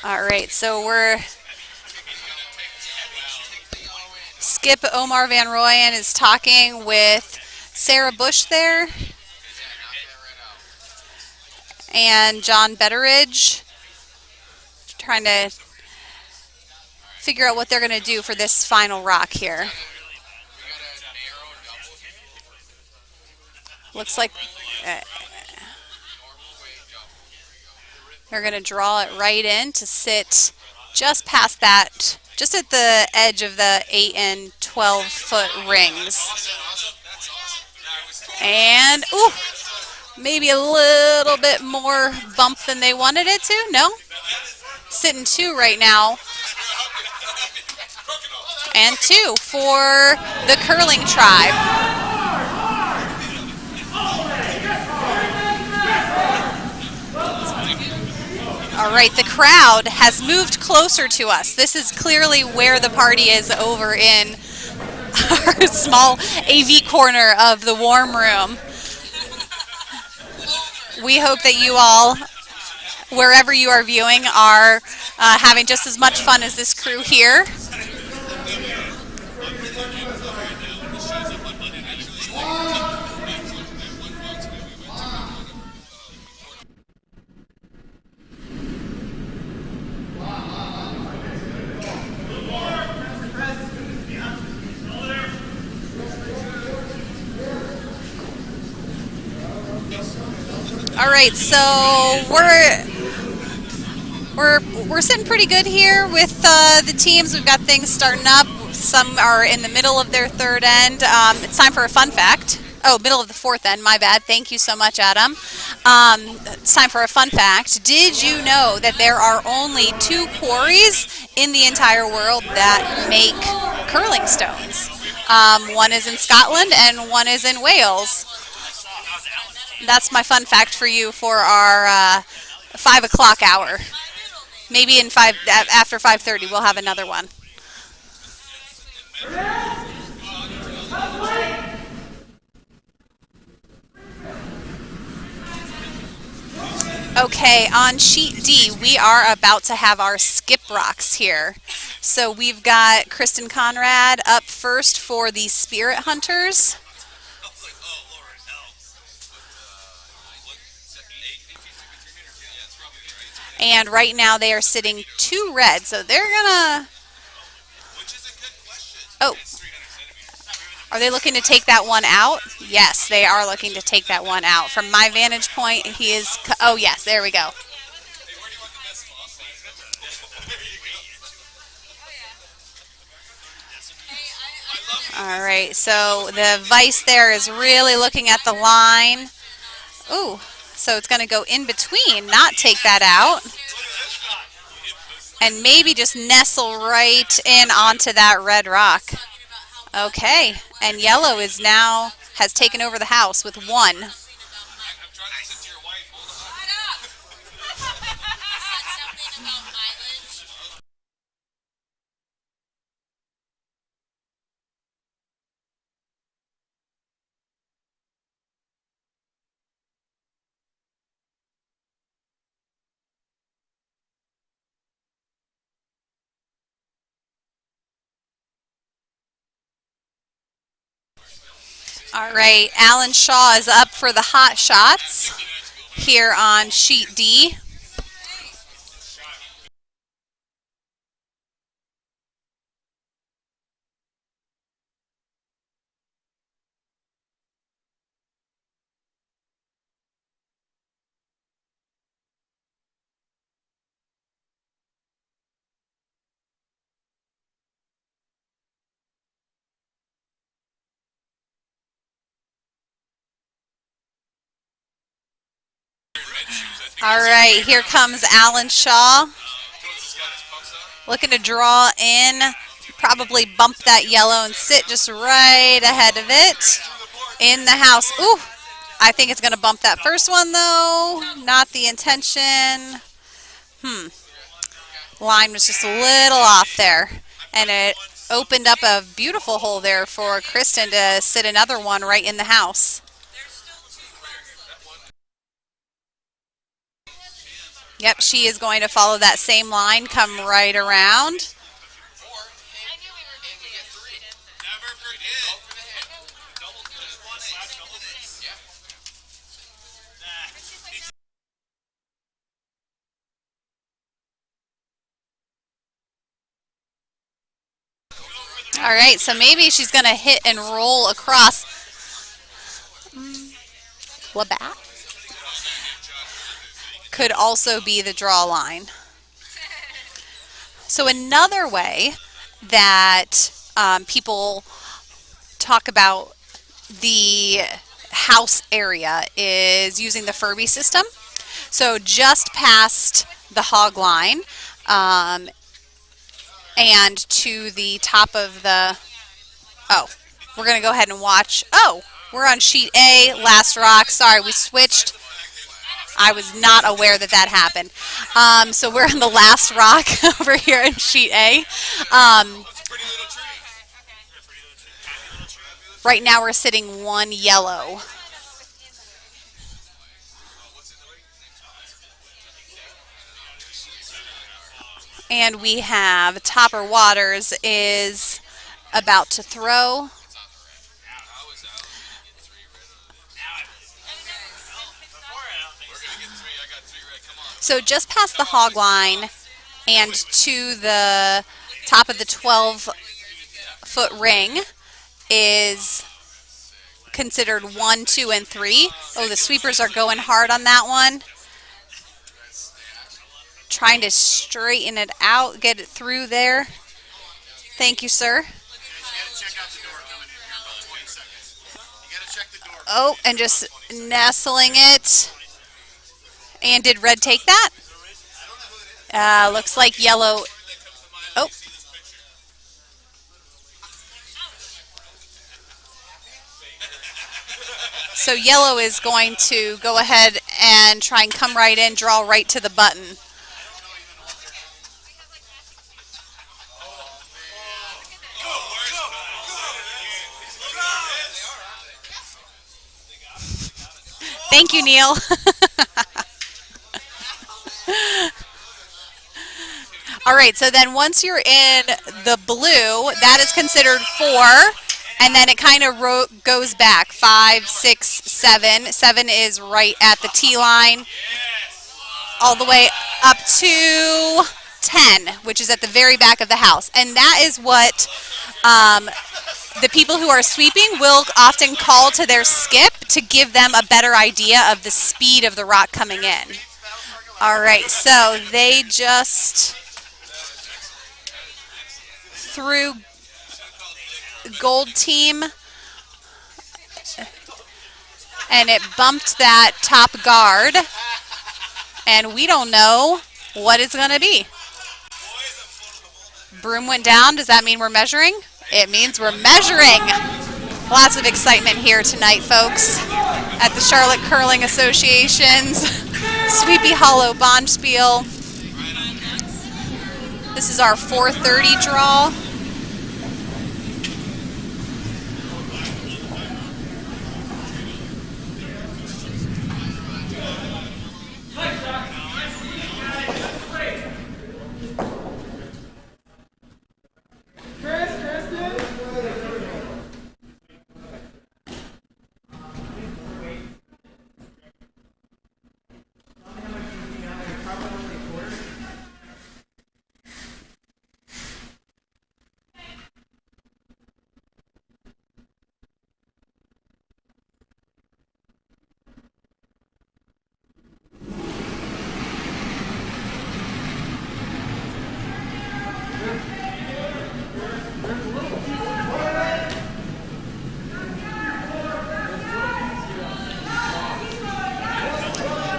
All right, so Skip Omar Van Royen is talking with Sarah Bush there and John Betteridge, trying to figure out what they're going to do for this final rock here. Looks like they're going to draw it right in to sit just past that, just at the edge of the 8 and 12-foot rings. And, ooh, maybe a little bit more bump than they wanted it to. No? Sitting 2 right now. And 2 for the curling tribe. All right, the crowd has moved closer to us. This is clearly where the party is over in our small AV corner of the warm room. We hope that you all, wherever you are viewing, are having just as much fun as this crew here. All right, so we're sitting pretty good here with the teams. We've got things starting up. Some are in the middle of their third end. It's time for a fun fact. Oh, middle of the fourth end. My bad. Thank you so much, Adam. It's time for a fun fact. Did you know that there are only 2 quarries in the entire world that make curling stones? One is in Scotland and one is in Wales. That's my fun fact for you for our 5 o'clock hour. Maybe after 5:30 we'll have another one. Okay, on sheet D, we are about to have our skip rocks here. So we've got Kristen Conrad up first for the Spirit Hunters. And right now they are sitting 2 red, so they're gonna. Oh, are they looking to take that one out? Yes, they are looking to take that one out. From my vantage point, he is. Oh yes, there we go. All right, so the vice there is really looking at the line. Ooh. So it's going to go in between, not take that out, and maybe just nestle right in onto that red rock. Okay, and yellow has taken over the house with 1. All right, Alan Shaw is up for the hot shots. here on sheet D. All right, here comes Alan Shaw. Looking to draw in, probably bump that yellow and sit just right ahead of it. In the house. Ooh, I think it's going to bump that first one though. Not the intention. Line was just a little off there. And it opened up a beautiful hole there for Kristen to sit another one right in the house. Yep, she is going to follow that same line, come right around. All right, so maybe she's going to hit and roll across. Labatt could also be the draw line. So another way that people talk about the house area is using the Furby system. So just past the hog line and to the top of the, we're going to go ahead and watch. We're on sheet A, last rock. Sorry, we switched. I was not aware that that happened. So we're on the last rock over here in sheet A. Right now we're sitting one yellow. And we have Topper Waters is about to throw. So just past the hog line and to the top of the 12-foot ring is considered 1, 2, and 3. Oh, the sweepers are going hard on that one. Trying to straighten it out, get it through there. Thank you, sir. Oh, and just nestling it. And did red take that? Looks like yellow. Oh. So yellow is going to go ahead and try and come right in, draw right to the button. Thank you, Neil. All right, so then once you're in the blue, that is considered 4, and then it kind of goes back. 5, 6, 7. 7 is right at the T line, all the way up to 10, which is at the very back of the house. And that is what the people who are sweeping will often call to their skip to give them a better idea of the speed of the rock coming in. All right, so they just threw gold team, and it bumped that top guard, and we don't know what it's going to be. Broom went down. Does that mean we're measuring? It means we're measuring. Lots of excitement here tonight, folks, at the Charlotte Curling Association's Sweepy Hollow Bonspiel. This is our 4:30 draw.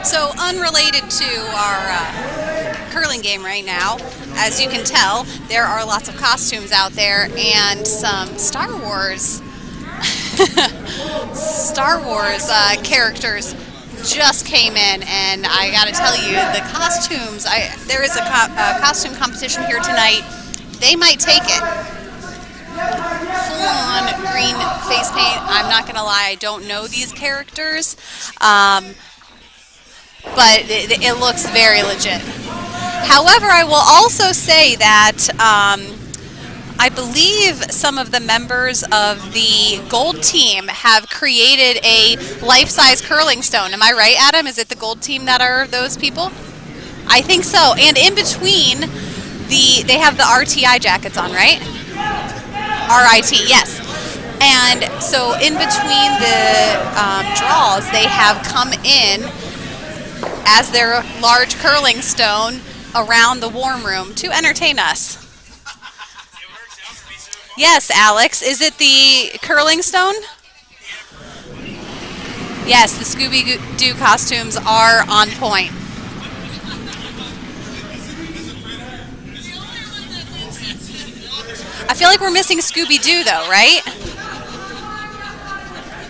So unrelated to our curling game right now, as you can tell, there are lots of costumes out there and some Star Wars characters just came in, and I gotta tell you, the costumes, there is a costume competition here tonight. They might take it. Full-on green face paint. I'm not gonna lie, I don't know these characters, but it looks very legit. However, I will also say that I believe some of the members of the gold team have created a life-size curling stone. Am I right, Adam? Is it the gold team that are those people? I think so. And in between, they have the RTI jackets on, right? RIT, yes. And so in between the draws, they have come in as their large curling stone around the warm room to entertain us. Yes, Alex. Is it the curling stone? Yes, the Scooby-Doo costumes are on point. I feel like we're missing Scooby-Doo though, right?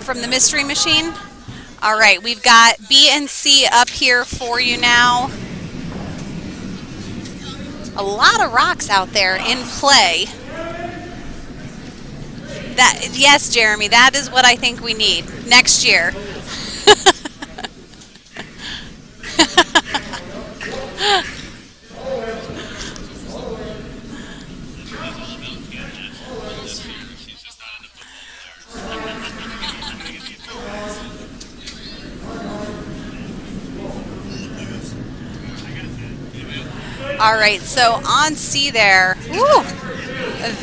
From the Mystery Machine. All right, we've got B and C up here for you now. A lot of rocks out there in play. Yes, Jeremy, that is what I think we need next year. All right, so on C there, woo,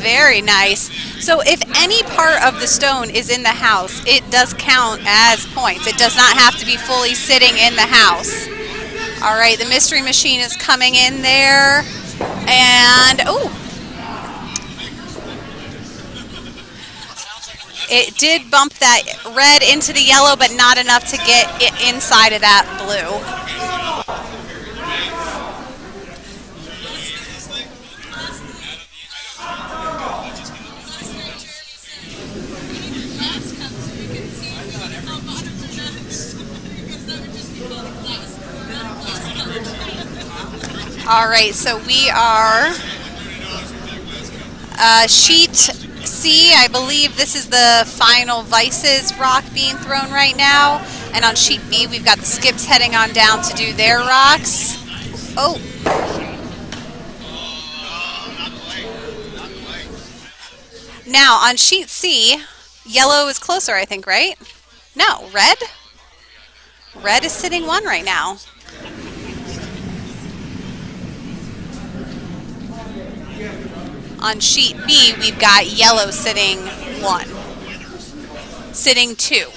very nice. So if any part of the stone is in the house, it does count as points. It does not have to be fully sitting in the house. All right, the Mystery Machine is coming in there, and oh, it did bump that red into the yellow, but not enough to get it inside of that blue. All right, so we are sheet C. I believe this is the final Vices rock being thrown right now. And on sheet B, we've got the Skips heading on down to do their rocks. Oh. Now, on sheet C, yellow is closer, I think, right? No, red? Red is sitting one right now. On sheet B, we've got yellow sitting one, sitting two.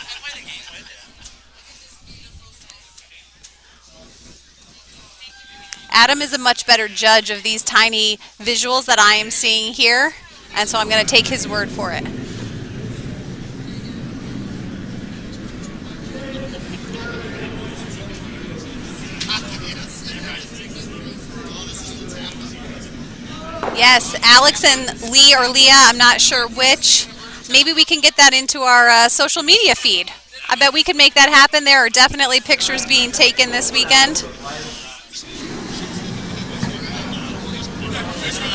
Adam is a much better judge of these tiny visuals that I am seeing here, and so I'm going to take his word for it. Yes, Alex and Lee or Leah, I'm not sure which. Maybe we can get that into our social media feed. I bet we could make that happen. There are definitely pictures being taken this weekend.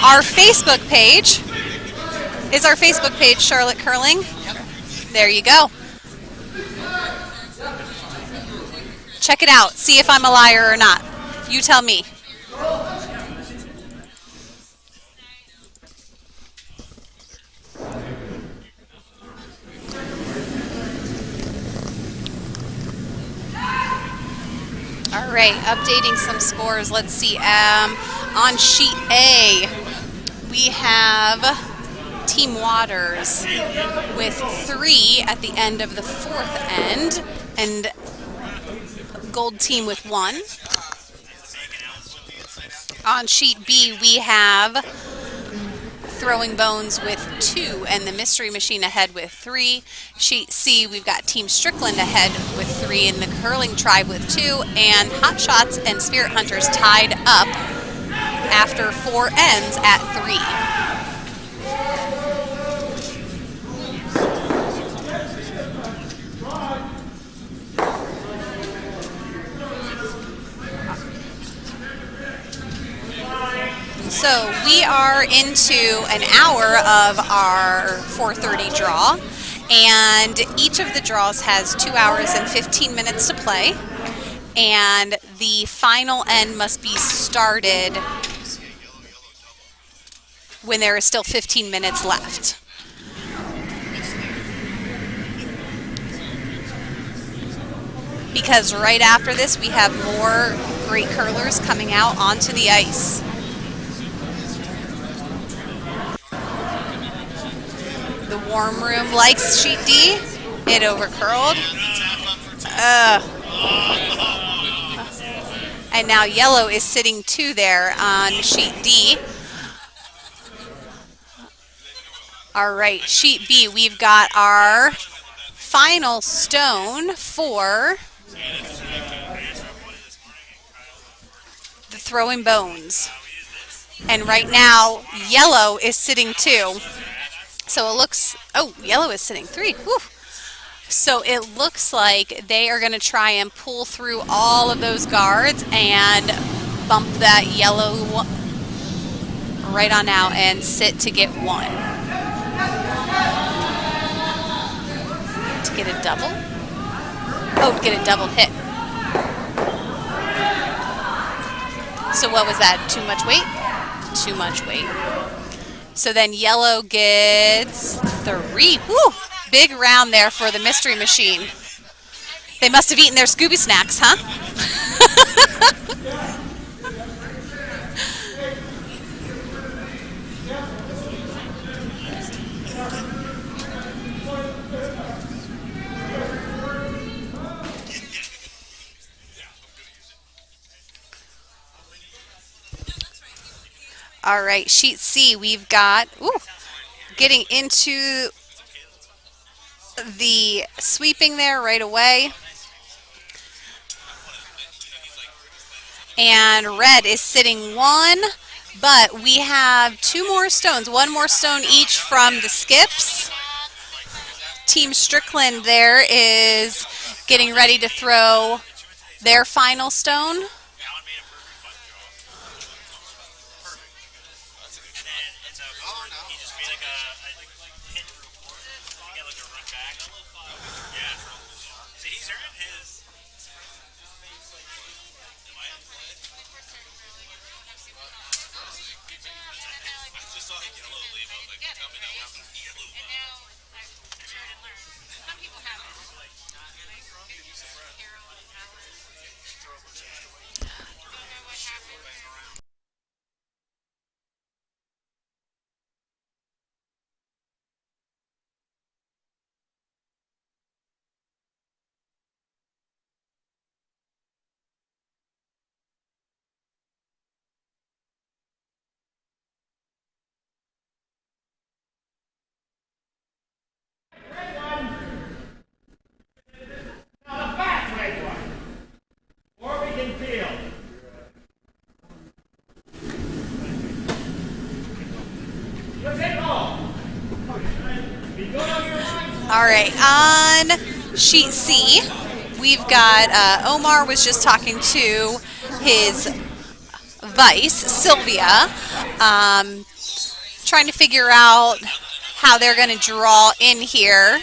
Our Facebook page is our Facebook page, Charlotte Curling. There you go. Check it out. See if I'm a liar or not. You tell me. All right, updating some scores. Let's see. On sheet A, we have Team Waters with 3 at the end of the 4th end, and Gold Team with 1. On sheet B, we have Throwing Bones with 2, and the Mystery Machine ahead with 3. Sheet C, we've got Team Strickland ahead with 3. 3 in the curling tribe with 2, and Hot Shots and Spirit Hunters tied up after 4 ends at 3. So we are into an hour of our 4:30 draw, and each of the draws has 2 hours and 15 minutes to play, and the final end must be started when there is still 15 minutes left. Because right after this we have more great curlers coming out onto the ice. The warm room likes sheet D. It overcurled. And now yellow is sitting 2 there on sheet D. All right, sheet B, we've got our final stone for the throwing bones. And right now, yellow is sitting 2. So it looks, oh, yellow is sitting 3. Whew. So it looks like they are going to try and pull through all of those guards and bump that yellow right on out and sit to get 1. To get a double? Oh, to get a double hit. So what was that? Too much weight? Too much weight. So then yellow gets 3. Woo! Big round there for the mystery machine. They must have eaten their Scooby snacks, huh? All right, sheet C, we've got, getting into the sweeping there right away. And red is sitting 1, but we have 2 more stones, 1 more stone each from the skips. Team Strickland there is getting ready to throw their final stone. All right, on sheet C, we've got Omar was just talking to his vice, Sylvia, trying to figure out how they're going to draw in here.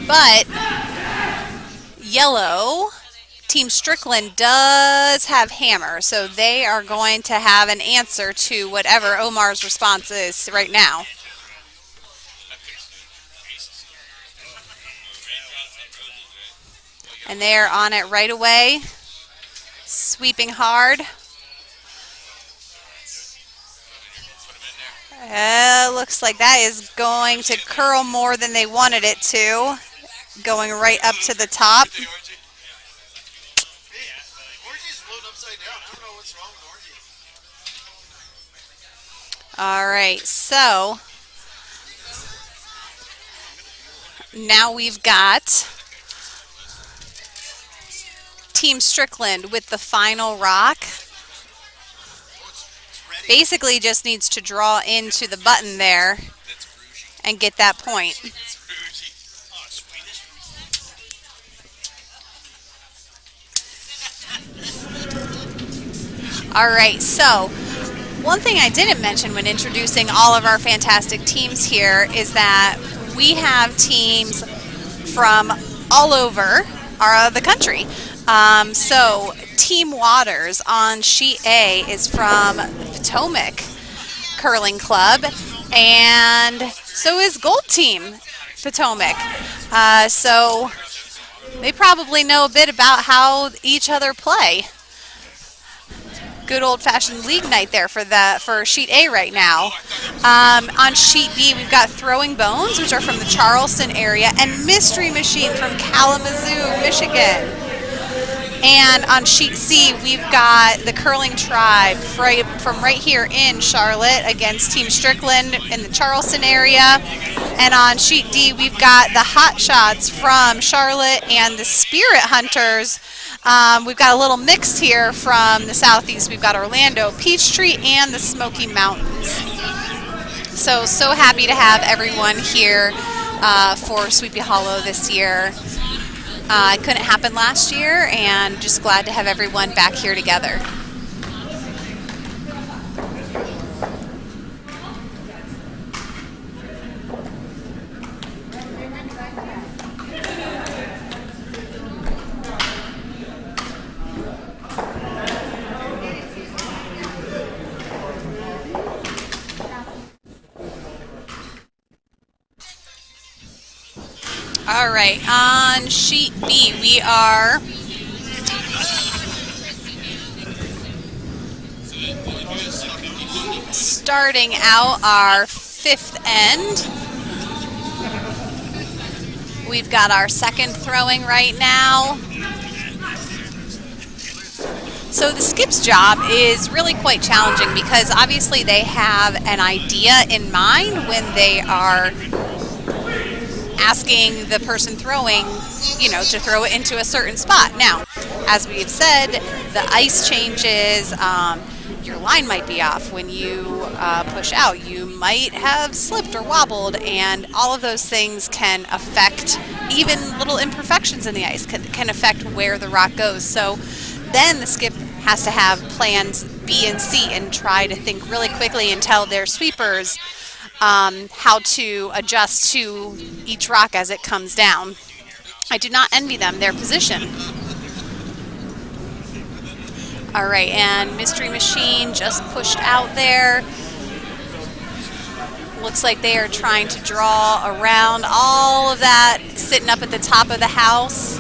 But yellow, Team Strickland does have hammer, so they are going to have an answer to whatever Omar's response is right now. And they're on it right away, sweeping hard. Looks like that is going to curl more than they wanted it to. Going right up to the top. All right, so now we've got Team Strickland with the final rock. Basically just needs to draw into the button there and get that point. All right, so one thing I didn't mention when introducing all of our fantastic teams here is that we have teams from all over the country. So Team Waters on sheet A is from Potomac Curling Club, and so is Gold Team Potomac. So they probably know a bit about how each other play. Good old-fashioned league night there for sheet A right now. On sheet B, we've got Throwing Bones, which are from the Charleston area, and Mystery Machine from Kalamazoo, Michigan. And on sheet C, we've got the Curling Tribe from right here in Charlotte against Team Strickland in the Charleston area. And on sheet D, we've got the Hot Shots from Charlotte and the Spirit Hunters. We've got a little mix here from the southeast. We've got Orlando, Peachtree, and the Smoky Mountains. So happy to have everyone here for Sweepy Hollow this year. It couldn't happen last year, and just glad to have everyone back here together. All right, on sheet B, we are starting out our fifth end. We've got our second throwing right now. So the skip's job is really quite challenging because obviously they have an idea in mind when they are asking the person throwing, to throw it into a certain spot. Now, as we've said, the ice changes. Your line might be off when you push out. You might have slipped or wobbled, and all of those things can affect, even little imperfections in the ice can affect where the rock goes. So then the skip has to have plans B and C and try to think really quickly and tell their sweepers how to adjust to each rock as it comes down. I do not envy them their position. All right, and Mystery Machine just pushed out there. Looks like they are trying to draw around all of that sitting up at the top of the house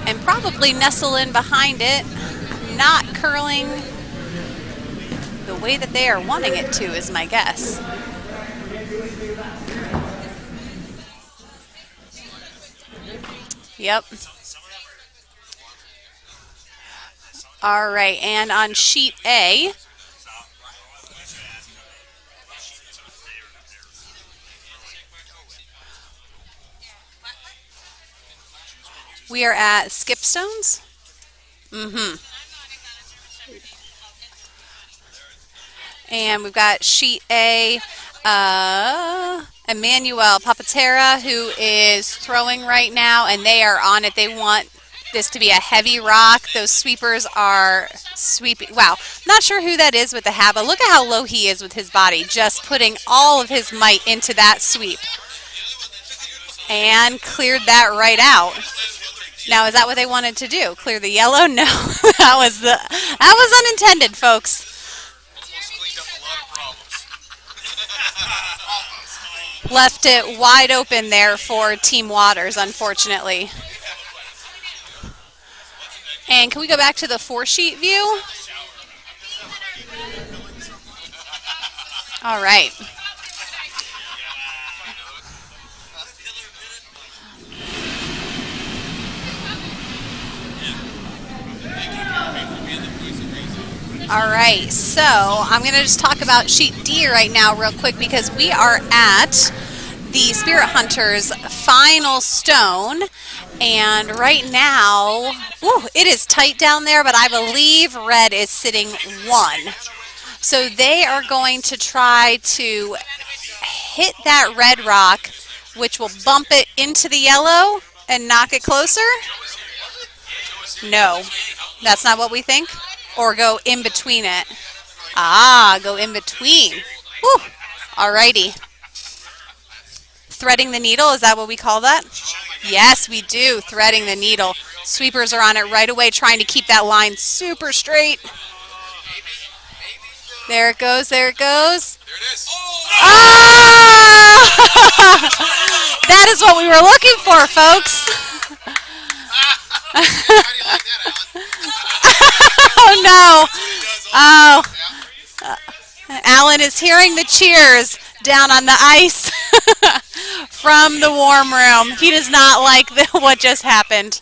and probably nestle in behind it, not curling the way that they are wanting it to, is my guess. Yep. All right, and on sheet A, we are at skipstones. And we've got sheet A, Emmanuel Papatera, who is throwing right now, and they are on it. They want this to be a heavy rock. Those sweepers are sweeping. Wow, not sure who that is with the hat, but look at how low he is with his body, just putting all of his might into that sweep. And cleared that right out. Now, is that what they wanted to do? Clear the yellow? No, that was unintended, folks. Left it wide open there for Team Waters, unfortunately. And can we go back to the 4-sheet view? All right. All right, so I'm going to just talk about sheet D right now real quick because we are at the Spirit Hunters final stone. And right now, it is tight down there, but I believe red is sitting 1. So they are going to try to hit that red rock, which will bump it into the yellow and knock it closer. No, that's not what we think. Or go in between it. Go in between. Woo. Alrighty. Threading the needle, is that what we call that? Yes, we do. Threading the needle. Sweepers are on it right away, trying to keep that line super straight. There it goes, there it goes.
There it is.
Oh! That is what we were looking for, folks.
How do you like that, Alan?
Oh, no. Oh.
Yeah.
Alan is hearing the cheers down on the ice from the warm room. He does not like what just happened.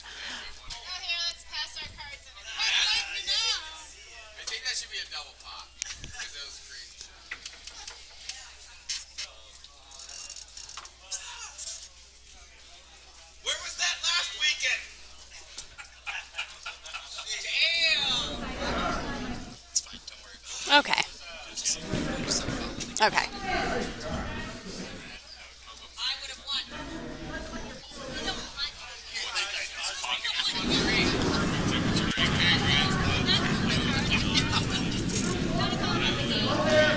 I think that should be a double pop. Because that was crazy. Where was that last weekend? Damn! It's fine, don't worry about it.
Okay. Okay.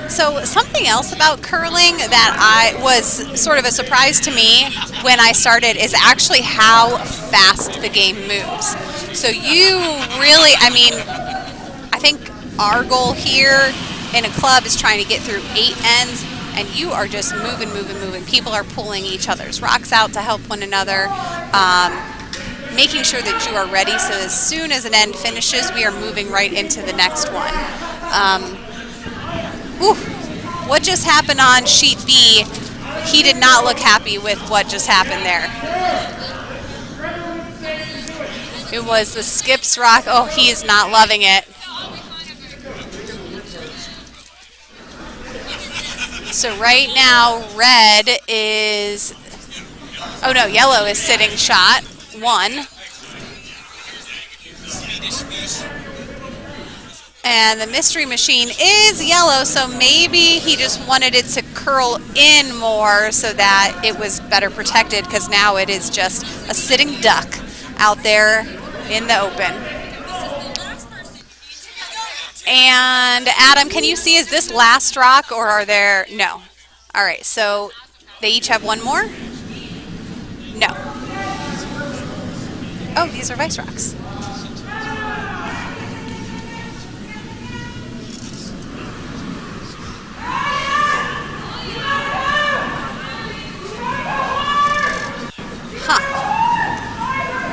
So something else about curling that was sort of a surprise to me when I started is actually how fast the game moves. So you really, I think our goal here in a club is trying to get through 8 ends, and you are just moving. People are pulling each other's rocks out to help one another, making sure that you are ready. So as soon as an end finishes, we are moving right into the next one. What just happened on sheet B? He did not look happy with what just happened there. It was the skips rock. Oh, he is not loving it. So right now, red is, yellow is sitting shot 1. And the mystery machine is yellow, so maybe he just wanted it to curl in more so that it was better protected, because now it is just a sitting duck out there in the open. And Adam, can you see, is this last rock or are there, no. All right, so they each have 1 more? No. Oh, these are vice rocks.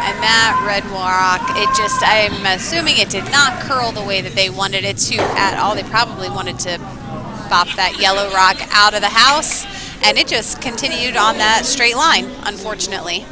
And that red rock, I'm assuming it did not curl the way that they wanted it to at all. They probably wanted to bop that yellow rock out of the house, and it just continued on that straight line, unfortunately.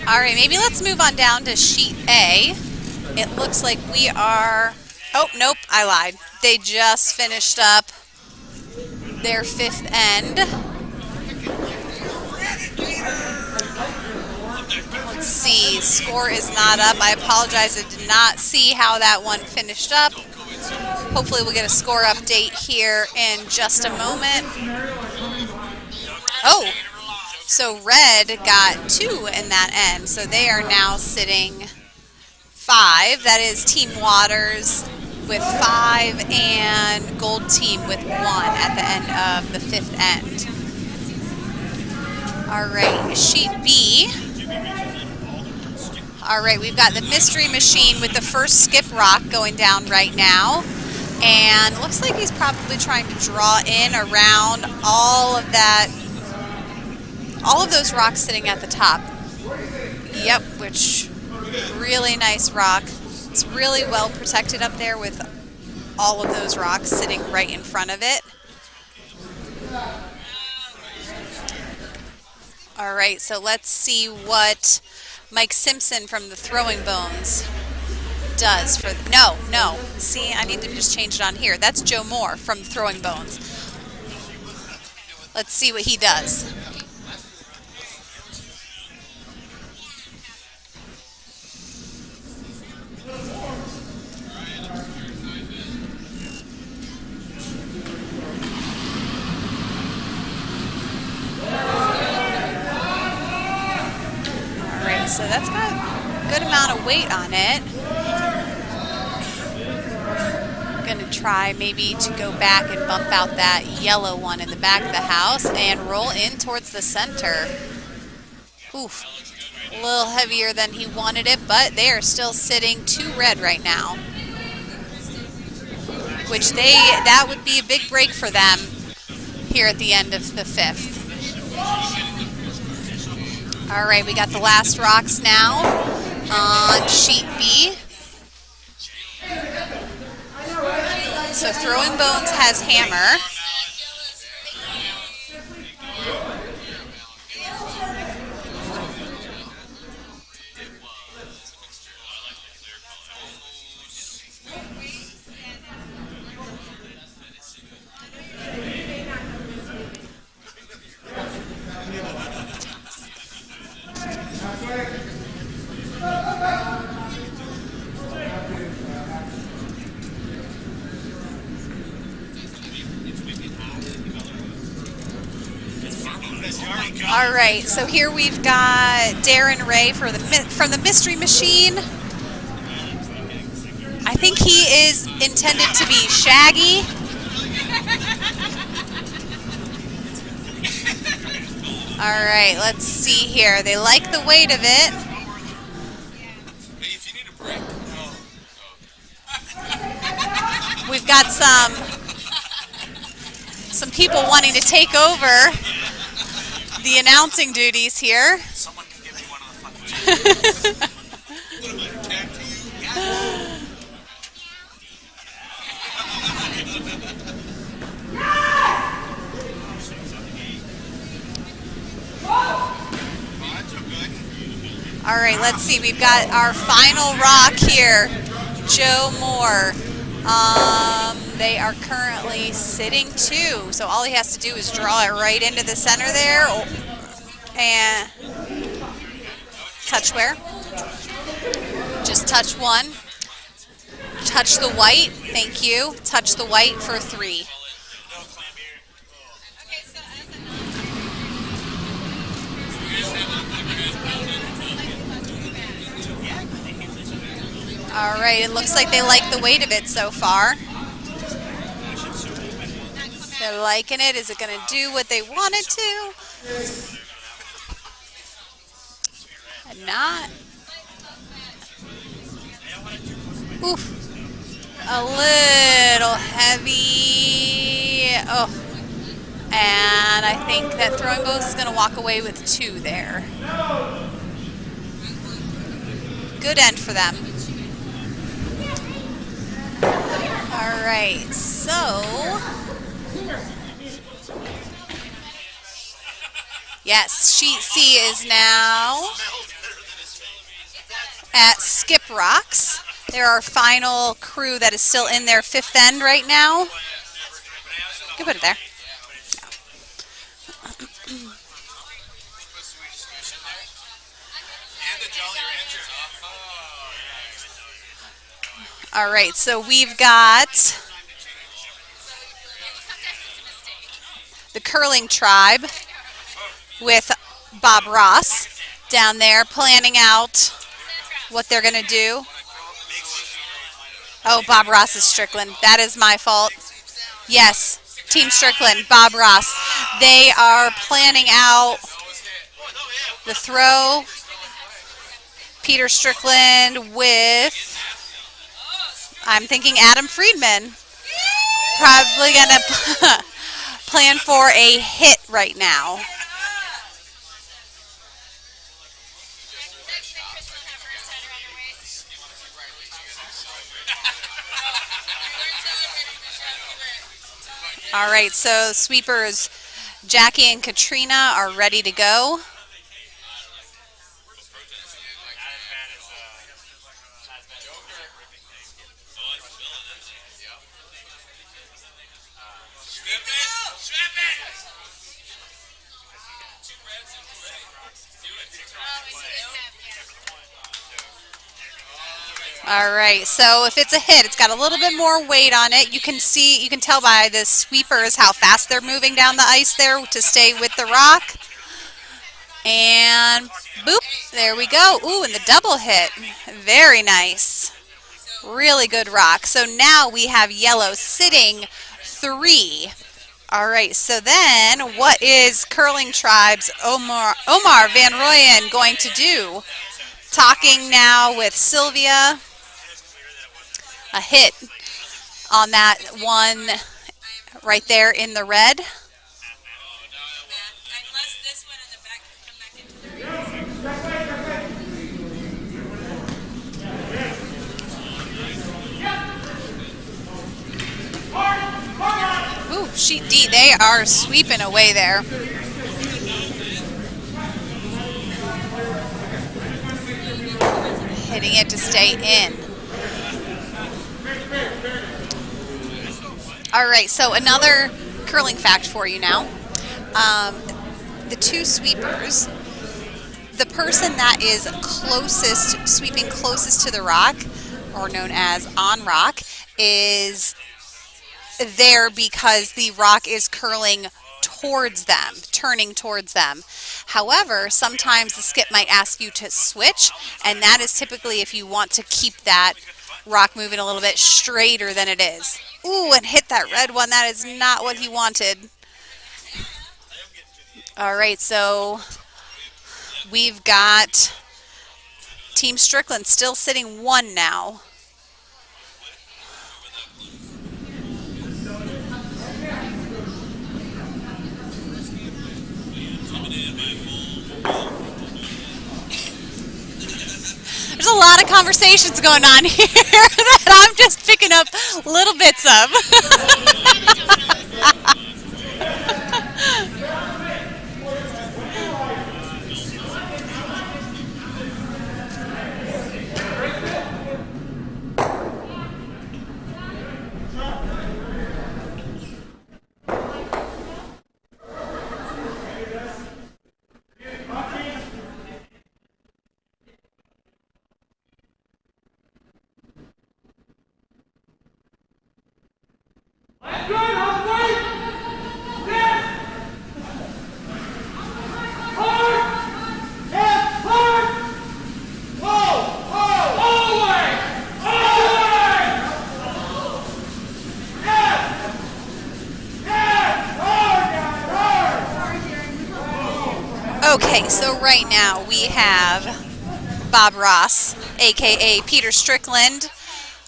All right, maybe let's move on down to sheet A. It looks like we are, oh, nope, I lied. They just finished up their 5th end. Let's see, score is not up. I apologize, I did not see how that one finished up. Hopefully we'll get a score update here in just a moment. Oh, so red got 2 in that end, so they are now sitting 5. That is Team Waters with 5 and Gold Team with 1 at the end of the 5th end. All right, sheet B. All right, we've got the mystery machine with the first skip rock going down right now. And looks like he's probably trying to draw in around all of that all of those rocks sitting at the top. Yep, which really nice rock. It's really well protected up there with all of those rocks sitting right in front of it. All right, so let's see what Mike Simpson from the Throwing Bones does for no. See, I need to just change it on here. That's Joe Moore from the Throwing Bones. Let's see what he does. All right, so that's got a good amount of weight on it. Going to try maybe to go back and bump out that yellow one in the back of the house and roll in towards the center. Oof, a little heavier than he wanted it, but they are still sitting 2 red right now, which that would be a big break for them here at the end of the 5th. All right, we got the last rocks now on sheet B. So Throwing Bones has hammer. All right, so here we've got Darren Ray from the Mystery Machine. I think he is intended to be Shaggy. All right, let's see here. They like the weight of it. We've got some people wanting to take over the announcing duties here.
Someone can give me one of the fucking what am I, tag to you?
All right, let's see. We've got our final rock here, Joe Moore. They are currently sitting 2, so all he has to do is draw it right into the center there, and touch where? Just touch 1. Touch the white, thank you. Touch the white for 3. All right, it looks like they like the weight of it so far. They're liking it. Is it going to do what they want it to? Not. Oof. A little heavy. Oh. And I think that Throwing Bones is going to walk away with 2 there. Good end for them. All right, so yes, sheet C is now at Skip Rocks. They're our final crew that is still in their 5th end right now. You can put it there. All right, so we've got the Curling Tribe with Bob Ross down there planning out what they're going to do. Oh, Bob Ross is Strickland. That is my fault. Yes, Team Strickland, Bob Ross. They are planning out the throw. Peter Strickland with, I'm thinking Adam Friedman. Probably going to plan for a hit right now. All right, so sweepers Jackie and Katrina are ready to go. All right, so if it's a hit, it's got a little bit more weight on it. You can tell by the sweepers how fast they're moving down the ice there to stay with the rock. And boop, there we go. Ooh, and the double hit. Very nice. Really good rock. So now we have yellow sitting 3. All right, so then what is Curling Tribe's Omar Van Royen going to do? Talking now with Sylvia. A hit on that one right there in the red. Ooh, they are sweeping away there. Hitting it to stay in. All right, so another curling fact for you now. The two sweepers, the person that is sweeping closest to the rock, or known as on rock, is there because the rock is curling towards them, turning towards them. However, sometimes the skip might ask you to switch, and that is typically if you want to keep that rock moving a little bit straighter than it is. Ooh, and hit that red one. That is not what he wanted. All right, so we've got Team Strickland still sitting 1 now. There's a lot of conversations going on here that I'm just picking up little bits of. Okay, so right now we have Bob Ross, aka Peter Strickland,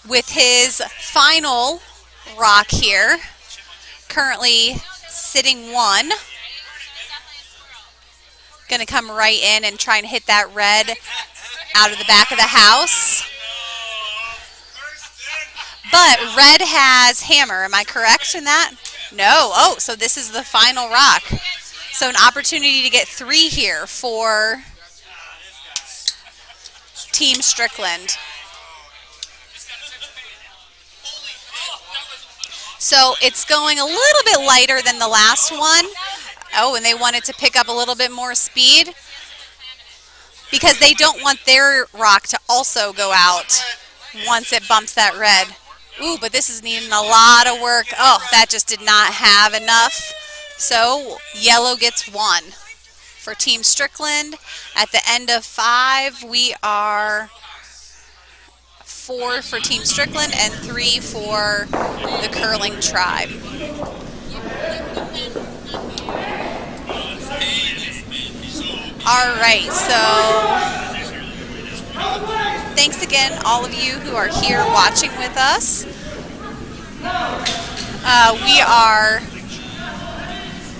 with his final rock here, currently sitting 1. Gonna come right in and try and hit that red out of the back of the house. But red has hammer, am I correct in that? No, oh, so this is the final rock. So an opportunity to get 3 here for Team Strickland. So it's going a little bit lighter than the last one. Oh, and they wanted to pick up a little bit more speed because they don't want their rock to also go out once it bumps that red. Ooh, but this is needing a lot of work. Oh, that just did not have enough. So yellow gets 1 for Team Strickland. At the end of 5, we are 4 for Team Strickland and 3 for the Curling Tribe. All right, so thanks again, all of you who are here watching with us. We are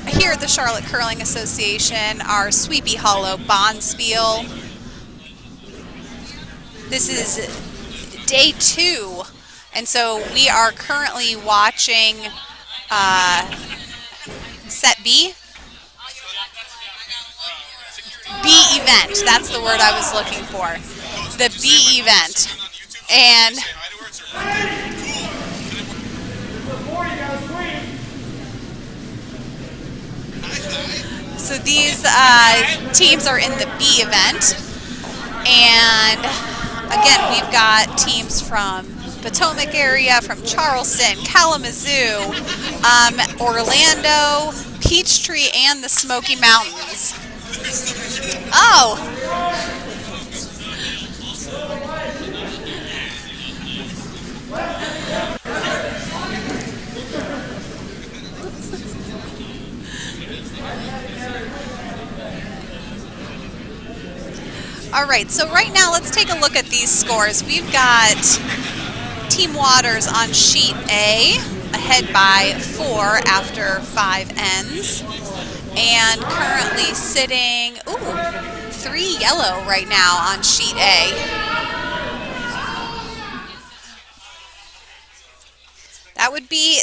here at the Charlotte Curling Association, our Sweepy Hollow Bonspiel. This is day 2, and so we are currently watching set B? B event. That's the word I was looking for. The B event. And so these teams are in the B event. And again, we've got teams from Potomac area, from Charleston, Kalamazoo, Orlando, Peachtree, and the Smoky Mountains. Oh! All right, so right now let's take a look at these scores. We've got Team Waters on sheet A, ahead by 4 after 5 ends, and currently sitting, 3 yellow right now on sheet A. That would be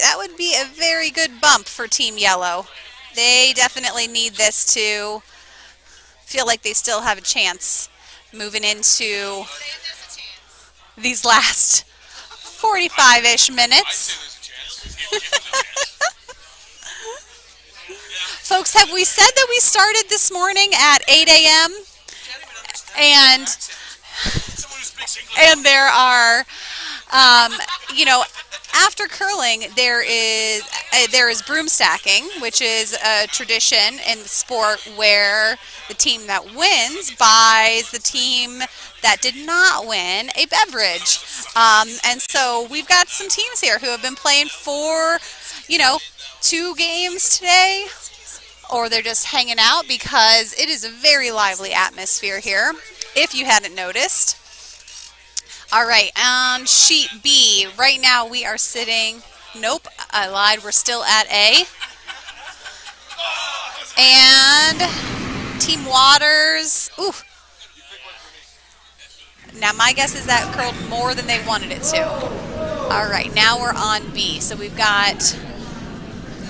a very good bump for Team Yellow. They definitely need this to feel like they still have a chance moving into these last 45-ish minutes. Folks, have we said that we started this morning at 8 a.m.? And there are, after curling, there is broom stacking, which is a tradition in the sport where the team that wins buys the team that did not win a beverage. And so we've got some teams here who have been playing for, 2 games today, or they're just hanging out because it is a very lively atmosphere here, if you hadn't noticed. All right, on sheet B, right now we are sitting, nope, I lied, we're still at A. And Team Waters, now my guess is that curled more than they wanted it to. All right, now we're on B. So we've got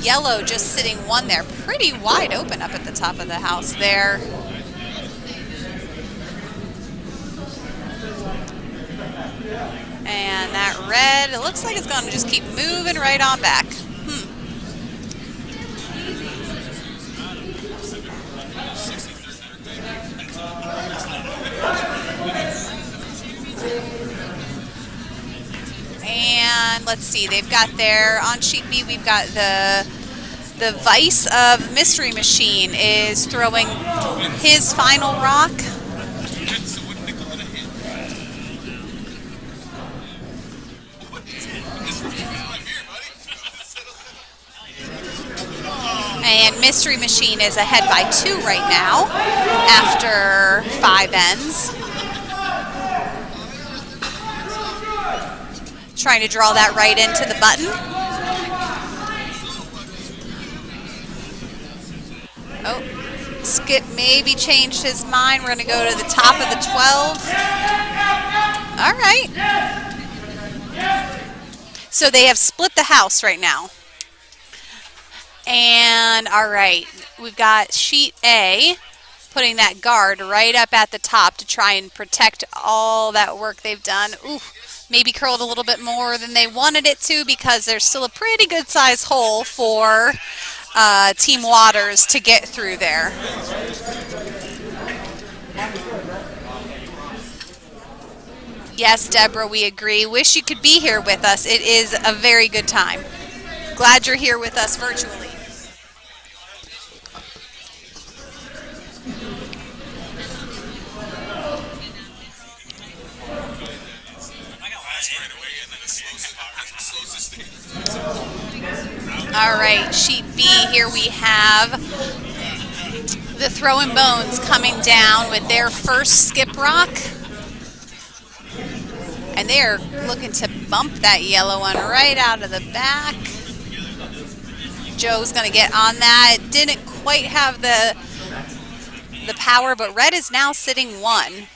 yellow just sitting 1 there, pretty wide open up at the top of the house there. And that red, it looks like it's going to just keep moving right on back. And let's see, they've got there on sheet B, we've got the Vice of Mystery Machine is throwing his final rock. And Mystery Machine is ahead by 2 right now after 5 ends. Trying to draw that right into the button. Oh, Skip maybe changed his mind. We're going to go to the top of the 12. All right. So they have split the house right now. And all right, we've got sheet A putting that guard right up at the top to try and protect all that work they've done. Ooh, maybe curled a little bit more than they wanted it to because there's still a pretty good size hole for Team Waters to get through there. Yes, Deborah, we agree. Wish you could be here with us. It is a very good time. Glad you're here with us virtually. All right, sheet B, here we have the Throwing Bones coming down with their first skip rock. And they're looking to bump that yellow one right out of the back. Joe's going to get on that. It didn't quite have the power, but red is now sitting 1.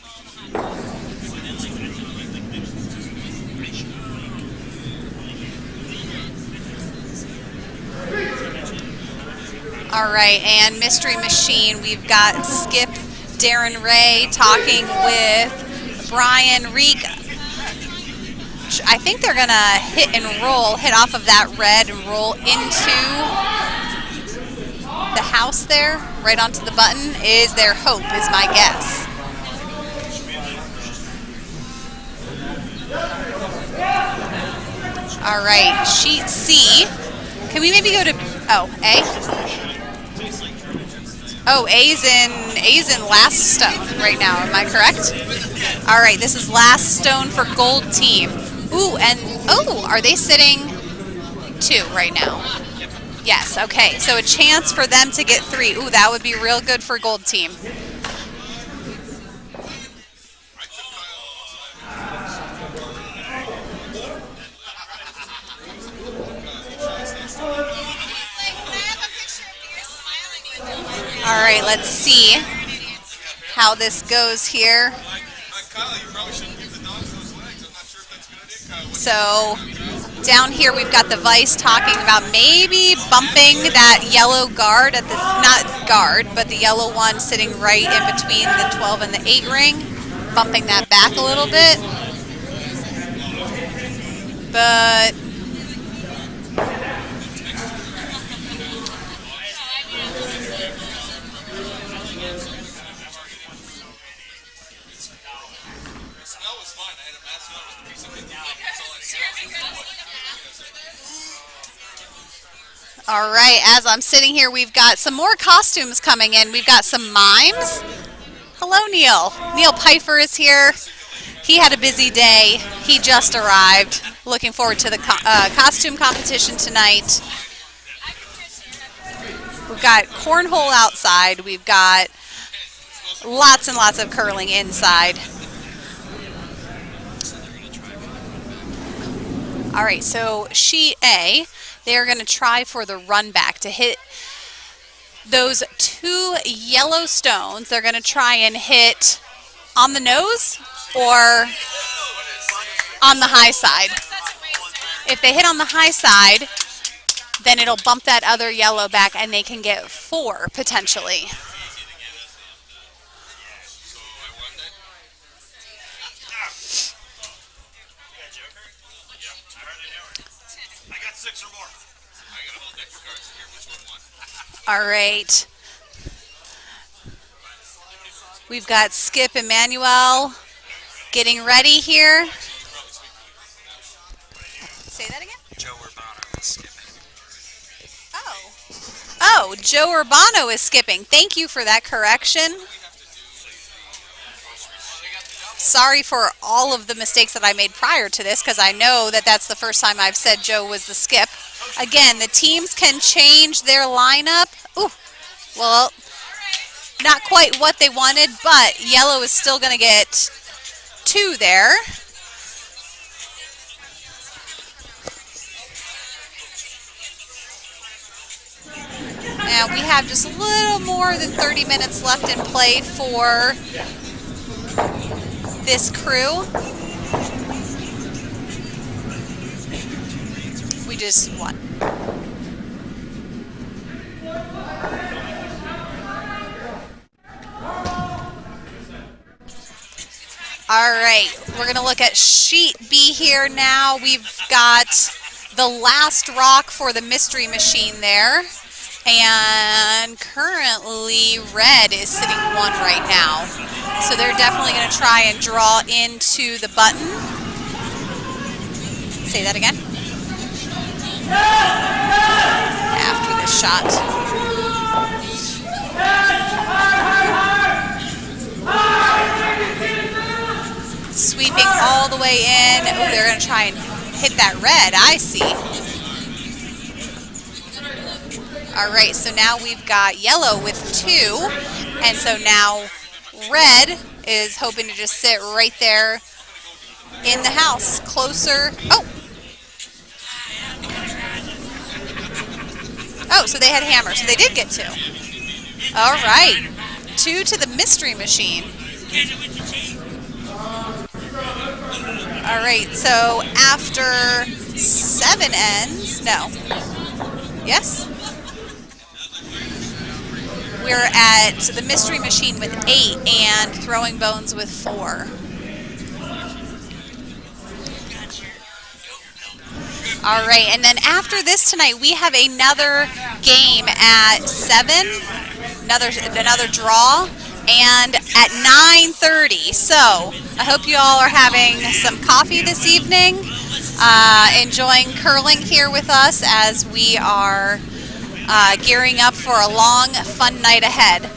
All right, and Mystery Machine, we've got Skip, Darren Ray talking with Brian Reek. I think they're going to hit off of that red and roll into the house there, right onto the button, is their hope, is my guess. All right, sheet C. Can we maybe go to, A? Oh, A's in last stone right now, am I correct? All right, this is last stone for gold team. Ooh, and, are they sitting 2 right now? Yes, okay, so a chance for them to get 3. Ooh, that would be real good for gold team. All right, let's see how this goes here. So down here we've got the Vice talking about maybe bumping that yellow guard at the, not guard, but the yellow one sitting right in between the 12 and the 8 ring, bumping that back a little bit. But all right, as I'm sitting here, we've got some more costumes coming in. We've got some mimes. Hello, Neil. Neil Pfeiffer is here. He had a busy day. He just arrived. Looking forward to the costume competition tonight. We've got cornhole outside. We've got lots and lots of curling inside. All right, so sheet A, they're going to try for the run back to hit those 2 yellow stones. They're going to try and hit on the nose or on the high side. If they hit on the high side, then it'll bump that other yellow back and they can get 4 potentially. All right. We've got Skip Emmanuel getting ready here. Say that again?
Joe Urbano is skipping.
Oh, Joe Urbano is skipping. Thank you for that correction. Sorry for all of the mistakes that I made prior to this, because I know that that's the first time I've said Joe was the skip. Again, the teams can change their lineup. Ooh, well, not quite what they wanted, but yellow is still going to get 2 there. Now we have just a little more than 30 minutes left in play for this crew. We just won. All right, we're going to look at sheet B here now. We've got the last rock for the Mystery Machine there. And currently red is sitting 1 right now. So they're definitely going to try and draw into the button. Say that again. After this shot. Sweeping all the way in. Oh, they're going to try and hit that red. I see. All right, so now we've got yellow with 2. And so now red is hoping to just sit right there in the house, closer. Oh, so they had hammer. So they did get 2. All right, 2 to the Mystery Machine. All right, so after 7 ends, no. Yes? We're at the Mystery Machine with 8 and Throwing Bones with 4. All right, and then after this tonight, we have another game at 7, another draw, and at 9:30. So I hope you all are having some coffee this evening, enjoying curling here with us as we are gearing up for a long, fun night ahead.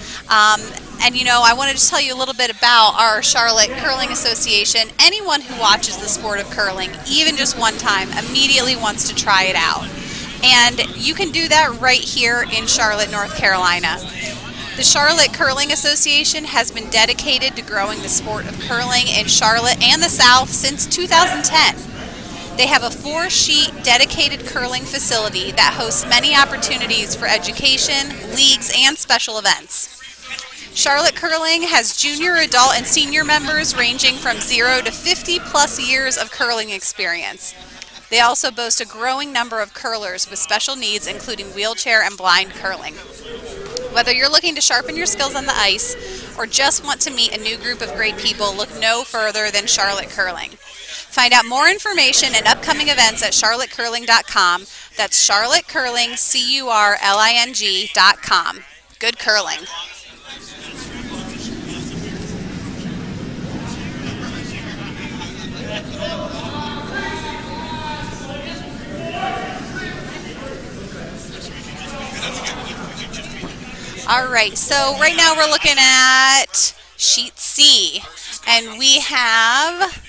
And you know, I wanted to tell you a little bit about our Charlotte Curling Association. Anyone who watches the sport of curling, even just one time, immediately wants to try it out. And you can do that right here in Charlotte, North Carolina. The Charlotte Curling Association has been dedicated to growing the sport of curling in Charlotte and the South since 2010. They have a 4-sheet dedicated curling facility that hosts many opportunities for education, leagues, and special events. Charlotte Curling has junior, adult, and senior members ranging from 0 to 50 plus years of curling experience. They also boast a growing number of curlers with special needs, including wheelchair and blind curling. Whether you're looking to sharpen your skills on the ice or just want to meet a new group of great people, look no further than Charlotte Curling. Find out more information and upcoming events at charlottecurling.com. That's charlottecurling, CURLING.com. Good curling. All right, so right now we're looking at sheet C, and we have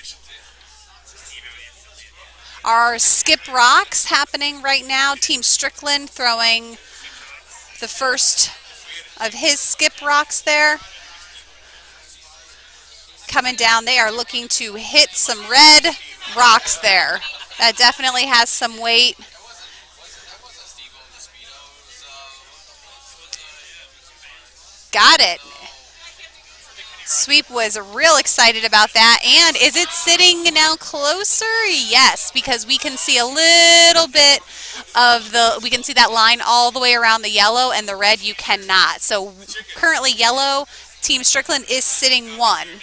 our skip rocks happening right now. Team Strickland throwing the first of his skip rocks there. Coming down, they are looking to hit some red rocks there. That definitely has some weight. Got it. Sweep was real excited about that. And is it sitting now closer? Yes, because we can see a little bit of we can see that line all the way around the yellow, and the red you cannot. So currently yellow, Team Strickland is sitting 1.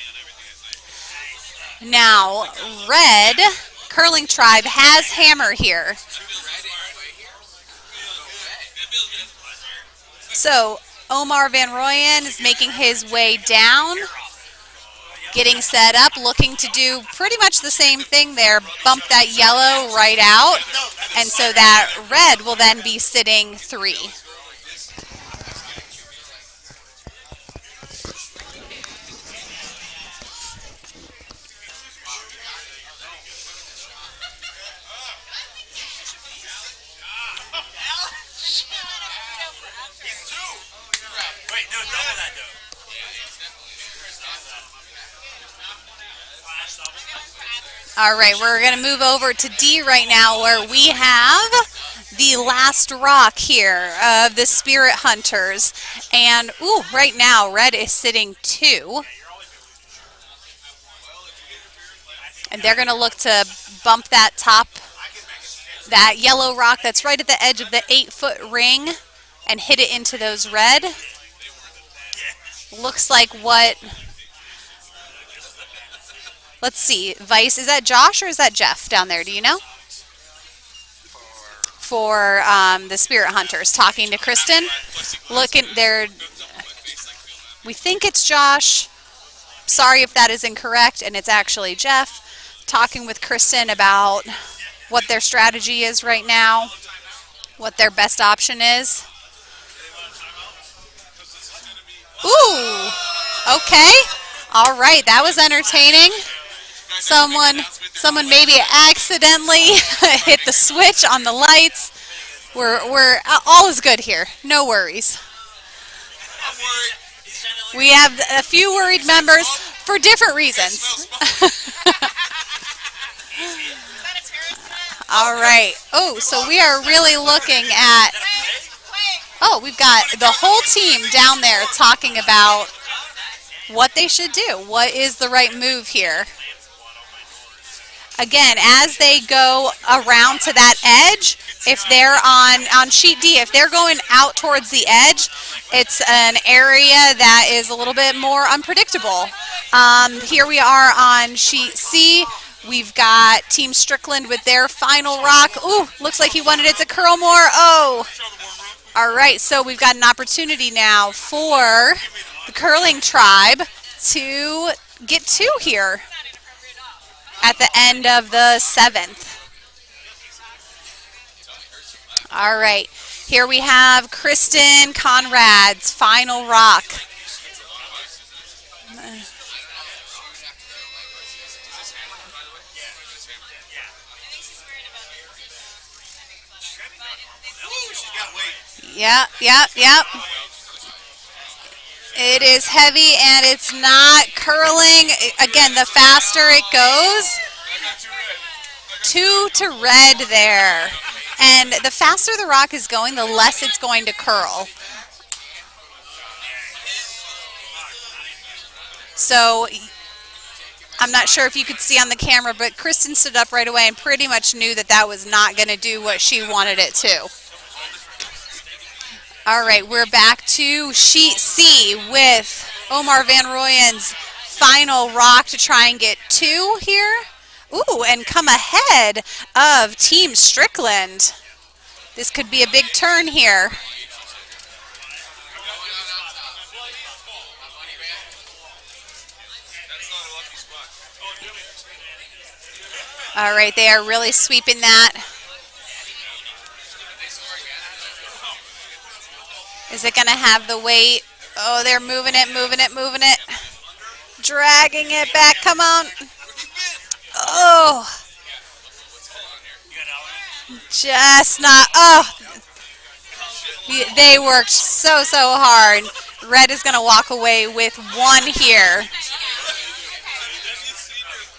Now, red, Curling Tribe has hammer here. So Omar Van Royen is making his way down, getting set up, looking to do pretty much the same thing there, bump that yellow right out, and so that red will then be sitting 3. All right, we're going to move over to D right now, where we have the last rock here of the Spirit Hunters. And, ooh, right now, red is sitting 2. And they're going to look to bump that top, that yellow rock that's right at the edge of the 8-foot ring, and hit it into those red. Looks like what... Let's see, Vice, is that Josh or is that Jeff down there? Do you know? For the Spirit Hunters, talking to Kristen. Looking there, we think it's Josh. Sorry if that is incorrect, and it's actually Jeff. Talking with Kristen about what their strategy is right now, what their best option is. Ooh, okay. All right, that was entertaining. Someone maybe accidentally hit the switch on the lights. We're all is good here. No worries.
I'm worried.
We have a few worried members for different reasons. All right. Oh, so we are really looking at... Oh, we've got the whole team down there talking about what they should do. What is the right move here? Again, as they go around to that edge, If they're on sheet D, if they're going out towards the edge, it's an area that is a little bit more unpredictable. Here we are on sheet C. We've got Team Strickland with their final rock. Ooh, looks like he wanted it to curl more. Oh, all right. So we've got an opportunity now for the curling tribe to get 2 here at the end of the 7th. All right, here we have Kristen Conrad's final rock. Yep. It is heavy and it's not curling. Again, the faster it goes, 2 to red there. And the faster the rock is going, the less it's going to curl. So I'm not sure if you could see on the camera, but Kristen stood up right away and pretty much knew that that was not going to do what she wanted it to. All right, we're back to sheet C with Omar Van Rooyen's final rock to try and get 2 here. Ooh, and come ahead of Team Strickland. This could be a big turn here. All right, they are really sweeping that. Is it going to have the weight? Oh, they're moving it. Dragging it back. Come on. Oh. Just not. Oh. They worked so hard. Red is going to walk away with 1 here.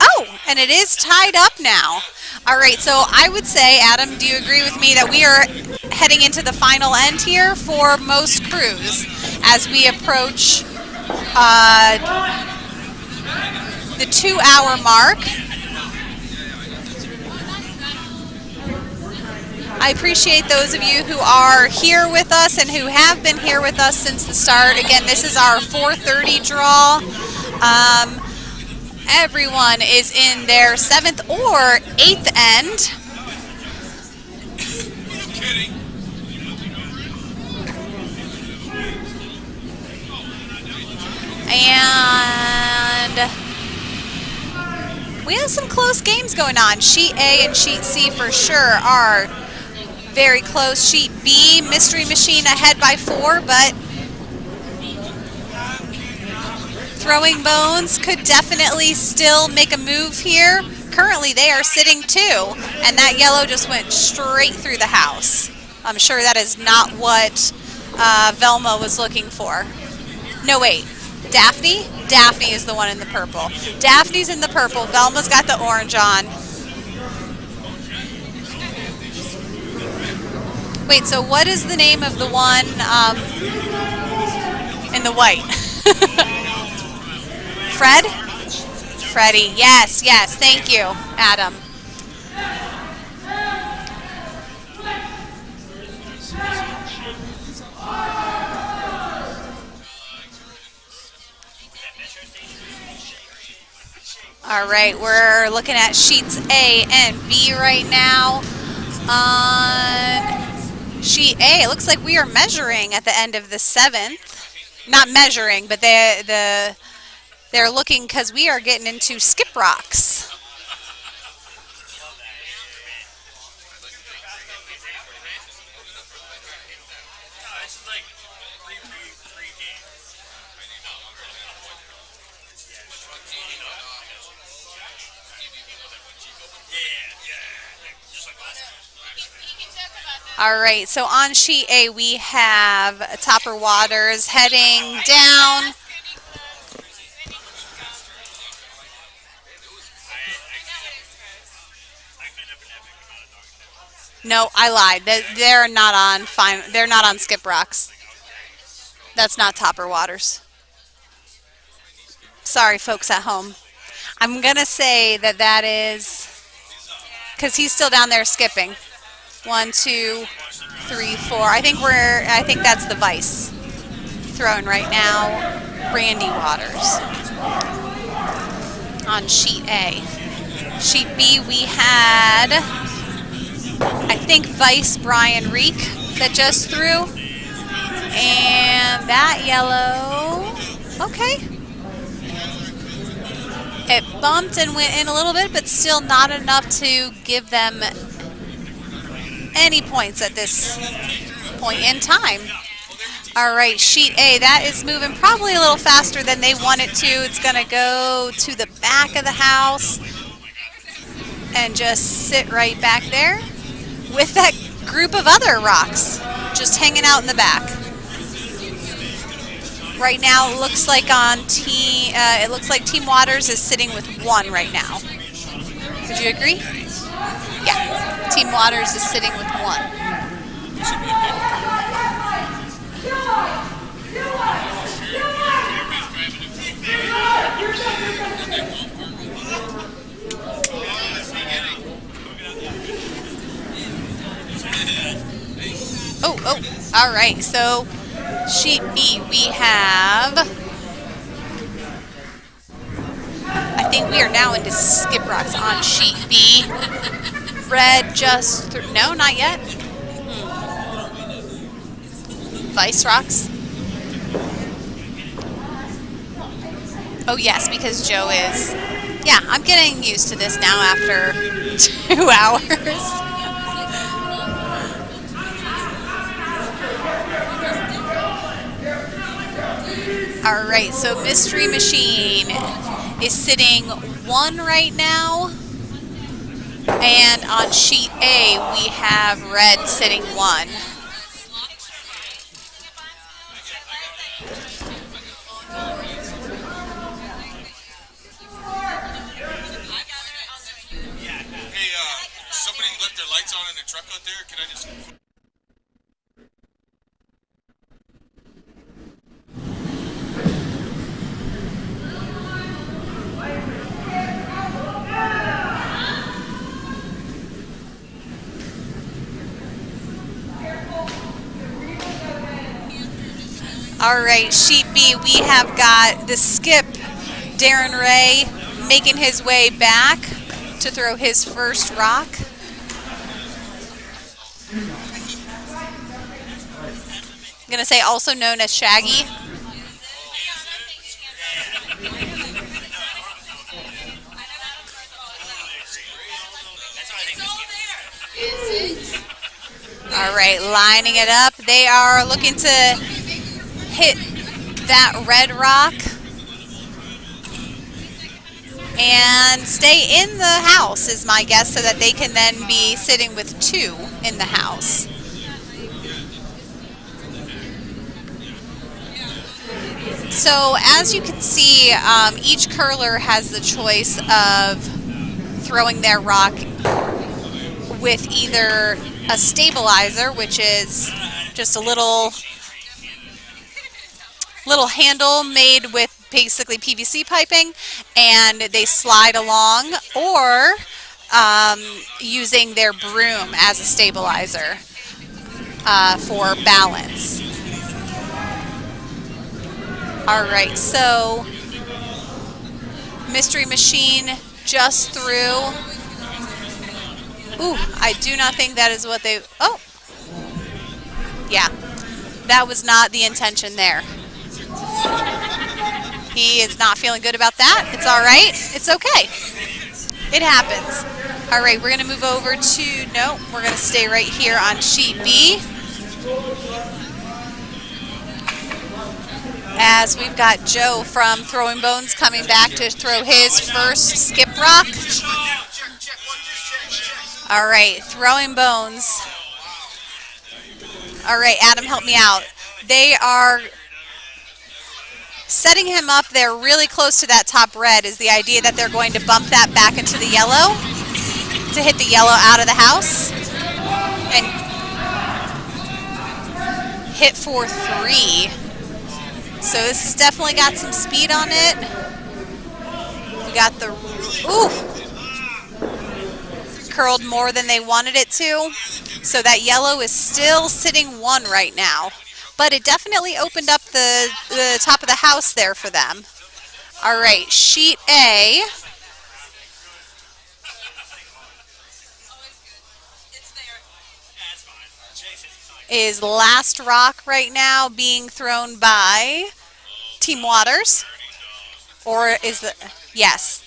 Oh, and it is tied up now. All right, so I would say, Adam, do you agree with me that we are heading into the final end here for most crews as we approach the 2-hour mark? I appreciate those of you who are here with us and who have been here with us since the start. Again, this is our 4:30 draw. Everyone is in their 7th or 8th end. And we have some close games going on. Sheet A and Sheet C for sure are very close. Sheet B, Mystery Machine ahead by 4, but Throwing Bones could definitely still make a move here. Currently, they are sitting 2, and that yellow just went straight through the house. I'm sure that is not what Velma was looking for. No, wait. Daphne? Daphne is the one in the purple. Daphne's in the purple. Velma's got the orange on. Wait, so what is the name of the one in the white? Fred? Freddie. Yes, thank you, Adam. All right, we're looking at sheets A and B right now. On sheet A, it looks like we are measuring at the end of the 7th. Not measuring, but they're looking because we are getting into skip rocks. All right, so on sheet A, we have Topper Waters heading down. No, I lied. They're not on They're not on skip rocks. That's not Topper Waters. Sorry, folks at home. I'm gonna say that is because he's still down there skipping. 1, 2, 3, 4. I think that's the Vice throwing right now. Randy Waters on sheet A. Sheet B, we had, I think, Vice Brian Reek that just threw. And that yellow, okay. It bumped and went in a little bit, but still not enough to give them any points at this point in time. All right, sheet A, that is moving probably a little faster than they want it to. It's going to go to the back of the house and just sit right back there with that group of other rocks just hanging out in the back. Right now, it looks like Team Waters is sitting with 1 right now. Would you agree? Yeah, Team Waters is sitting with 1. Oh, all right. So sheet B, we have, I think we are now into skip rocks on sheet B. Red just threw, no, not yet. Vice rocks. Oh yes, because Joe is, yeah, I'm getting used to this now after 2 hours. All right, so Mystery Machine is sitting 1 right now. And on sheet A, we have Red sitting 1.
Hey, somebody left their lights on in the truck out there. Can I just...
All right, sheet B, we have got the skip, Darren Ray, making his way back to throw his first rock. I'm going to say also known as Shaggy. All right, lining it up. They are looking to hit that red rock and stay in the house is my guess, so that they can then be sitting with 2 in the house. So as you can see, each curler has the choice of throwing their rock with either a stabilizer, which is just a little handle made with basically PVC piping, and they slide along, or using their broom as a stabilizer for balance. All right, so Mystery Machine just threw. Ooh, I do not think that is what they, oh, yeah, that was not the intention there. He is not feeling good about that. It's all right. It's okay. It happens. All right, we're going to move over to, no, we're going to stay right here on sheet B. As we've got Joe from Throwing Bones coming back to throw his first skip rock. All right, Throwing Bones. All right, Adam, help me out. They are setting him up there really close to that top red. Is the idea that they're going to bump that back into the yellow to hit the yellow out of the house and hit for 3. So this has definitely got some speed on it. We got the, ooh, curled more than they wanted it to. So that yellow is still sitting 1 right now. But it definitely opened up the top of the house there for them. All right, sheet A is last rock right now being thrown by Team Waters. Or is the, yes,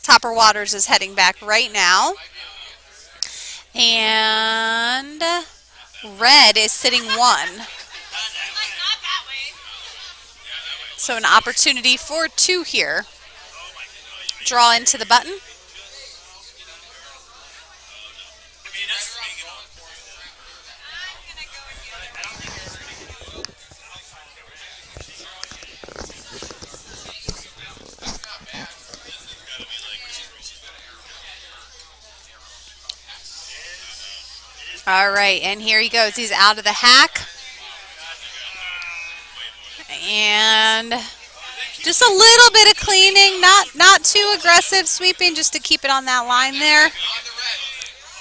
Topper Waters is heading back right now. And red is sitting 1. So an opportunity for 2 here. Draw into the button. All right, and here he goes. He's out of the hack. And just a little bit of cleaning, not too aggressive sweeping, just to keep it on that line there.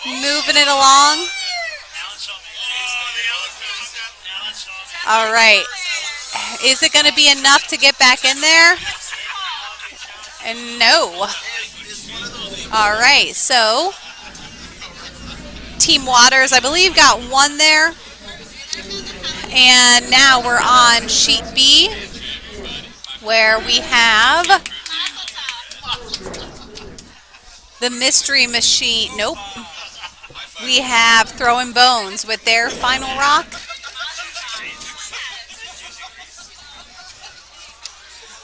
Moving it along. All right. Is it going to be enough to get back in there? And no. All right, so Team Waters, I believe, got 1 there. And now we're on sheet B, where we have the Mystery Machine. Nope. We have Throwing Bones with their final rock.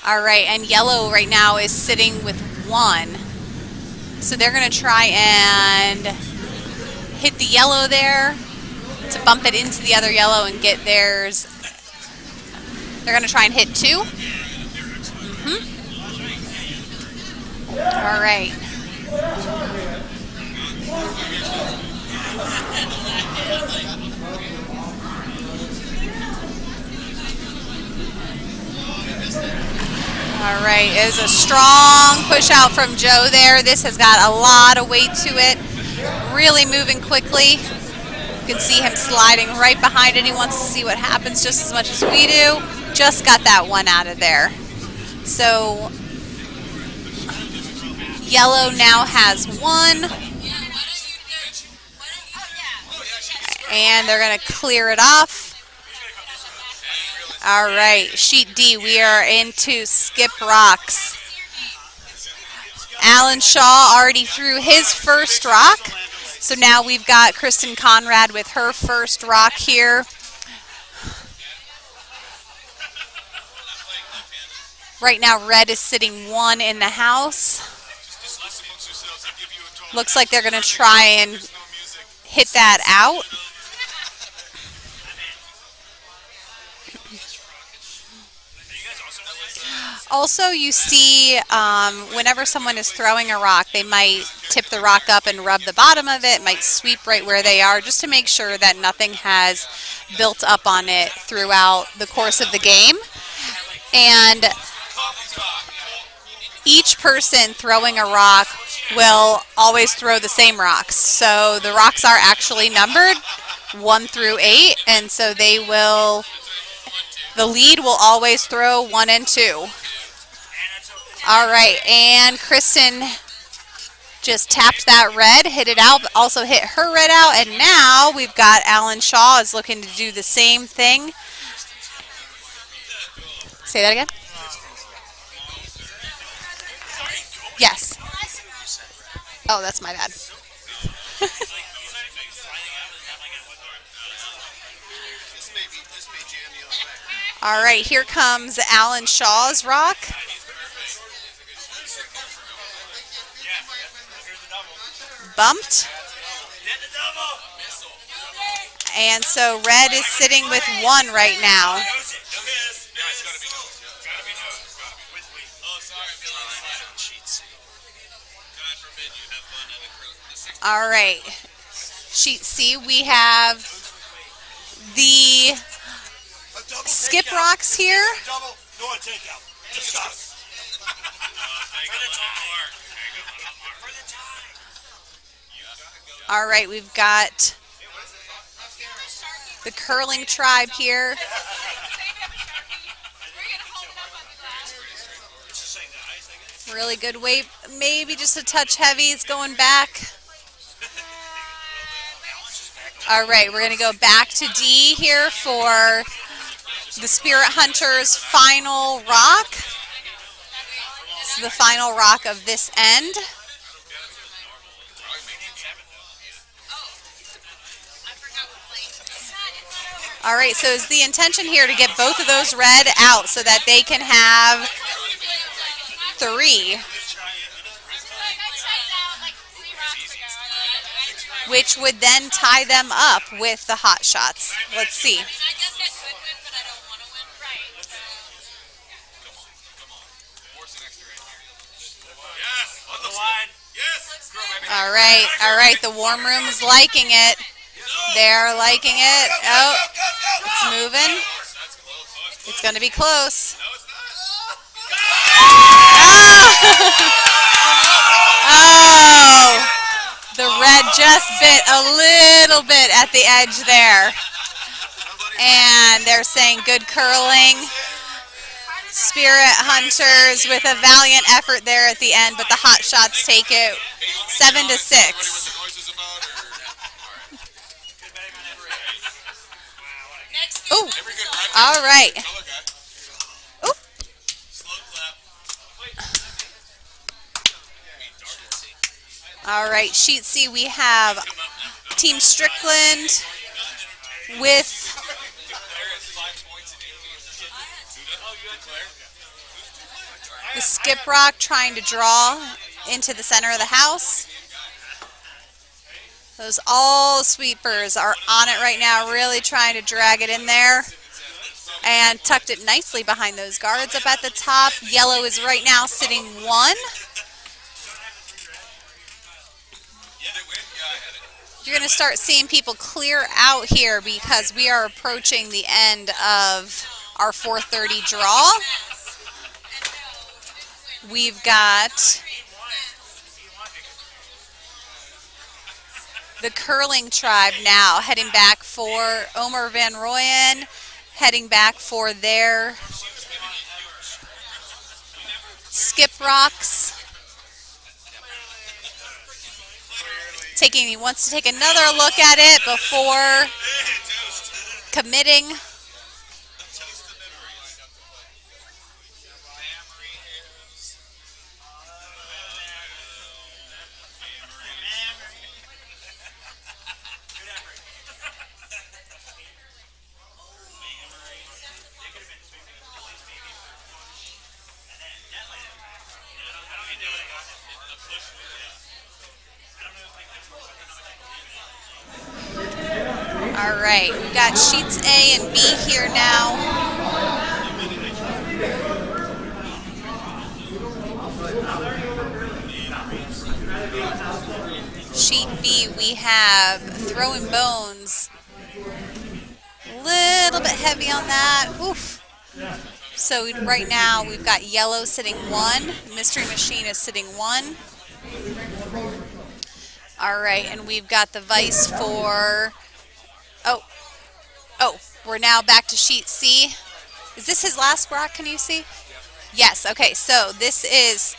All right, and yellow right now is sitting with 1. So they're going to try and hit the yellow there to bump it into the other yellow and get theirs. They're going to try and hit 2. All right. All right, it was a strong push out from Joe there. This has got a lot of weight to it. Really moving quickly. You can see him sliding right behind it. He wants to see what happens just as much as we do. Just got that 1 out of there. So yellow now has 1. And they're going to clear it off. All right, sheet D, we are into skip rocks. Alan Shaw already threw his first rock. So now we've got Kristen Conrad with her first rock here. Right now, red is sitting 1 in the house. Looks like they're going to try and hit that out. Also, you see whenever someone is throwing a rock, they might tip the rock up and rub the bottom of it, might sweep right where they are, just to make sure that nothing has built up on it throughout the course of the game. And each person throwing a rock will always throw the same rocks. So the rocks are actually numbered 1 through 8, and so they will, the lead will always throw 1 and 2. All right, and Kristen just tapped that red, hit it out, but also hit her red out, and now we've got Alan Shaw is looking to do the same thing. Say that again? Yes. Oh, that's my bad. All right, here comes Alan Shaw's rock. Bumped. And so red is sitting with 1 right now. All right. Sheet C, we have the skip rocks here. All right, we've got The curling tribe here. Really good weight. Maybe just a touch heavy. It's going back. All right, we're going to go back to D here for the Spirit Hunters' final rock. This is the final rock of this end. All right, so is the intention here to get both of those red out so that they can have 3, which would then tie them up with the hot shots. Let's see. All right, the warm room is liking it. They're liking it. Oh, it's moving. It's going to be close. Oh, the red just bit a little bit at the edge there. And they're saying good curling. Spirit Hunters with a valiant effort there at the end, but the hot shots take it 7-6. Oh, all right. Oh. All right, sheet C, we have Team Strickland with the skip rock trying to draw into the center of the house. Those all sweepers are on it right now, really trying to drag it in there. And tucked it nicely behind those guards up at the top. Yellow is right now sitting 1. You're going to start seeing people clear out here because we are approaching the end of our 4:30 draw. We've got the curling tribe now heading back for Omer Van Rooyen, heading back for their skip rocks. He wants to take another look at it before committing. All right, we've got sheets A and B here now. Sheet B, we have Throwing Bones. A little bit heavy on that. Oof. So right now we've got Yellow sitting 1. Mystery Machine is sitting 1. All right, and we've got the Vice for... Oh, we're now back to sheet C. Is this his last rock, can you see? Yes, okay, so this is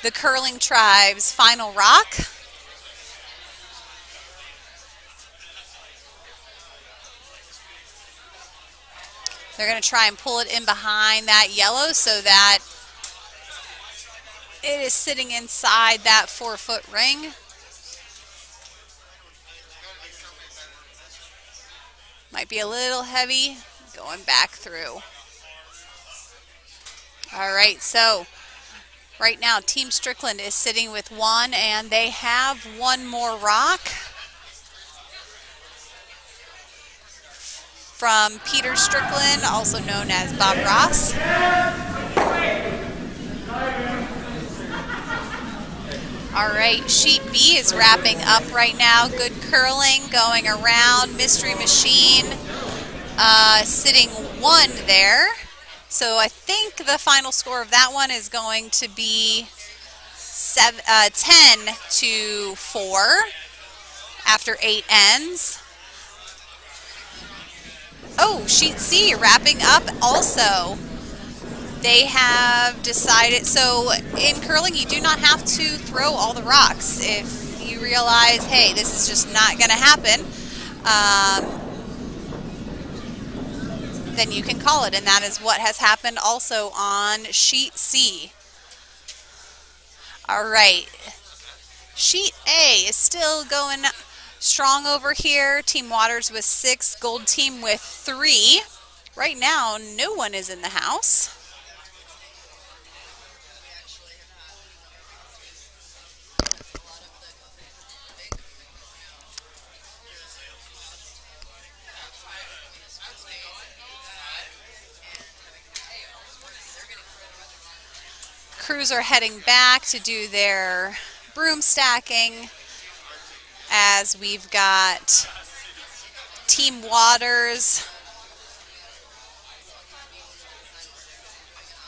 the Curling Tribe's final rock. They're going to try and pull it in behind that yellow so that it is sitting inside that 4-foot ring. Might be a little heavy going back through. All right, so right now Team Strickland is sitting with 1 and they have 1 more rock from Peter Strickland, also known as Bob Ross. All right, sheet B is wrapping up right now. Good curling going around. Mystery Machine sitting 1 there. So I think the final score of that one is going to be 10-4 after 8 ends. Oh, sheet C wrapping up also. They have decided, so in curling you do not have to throw all the rocks. If you realize, hey, this is just not going to happen, then you can call it, and that is what has happened also on sheet C. All right, sheet A is still going strong over here. Team Waters with 6, Gold Team with 3. Right now, no one is in the house. Crews are heading back to do their broom stacking, as we've got Team Waters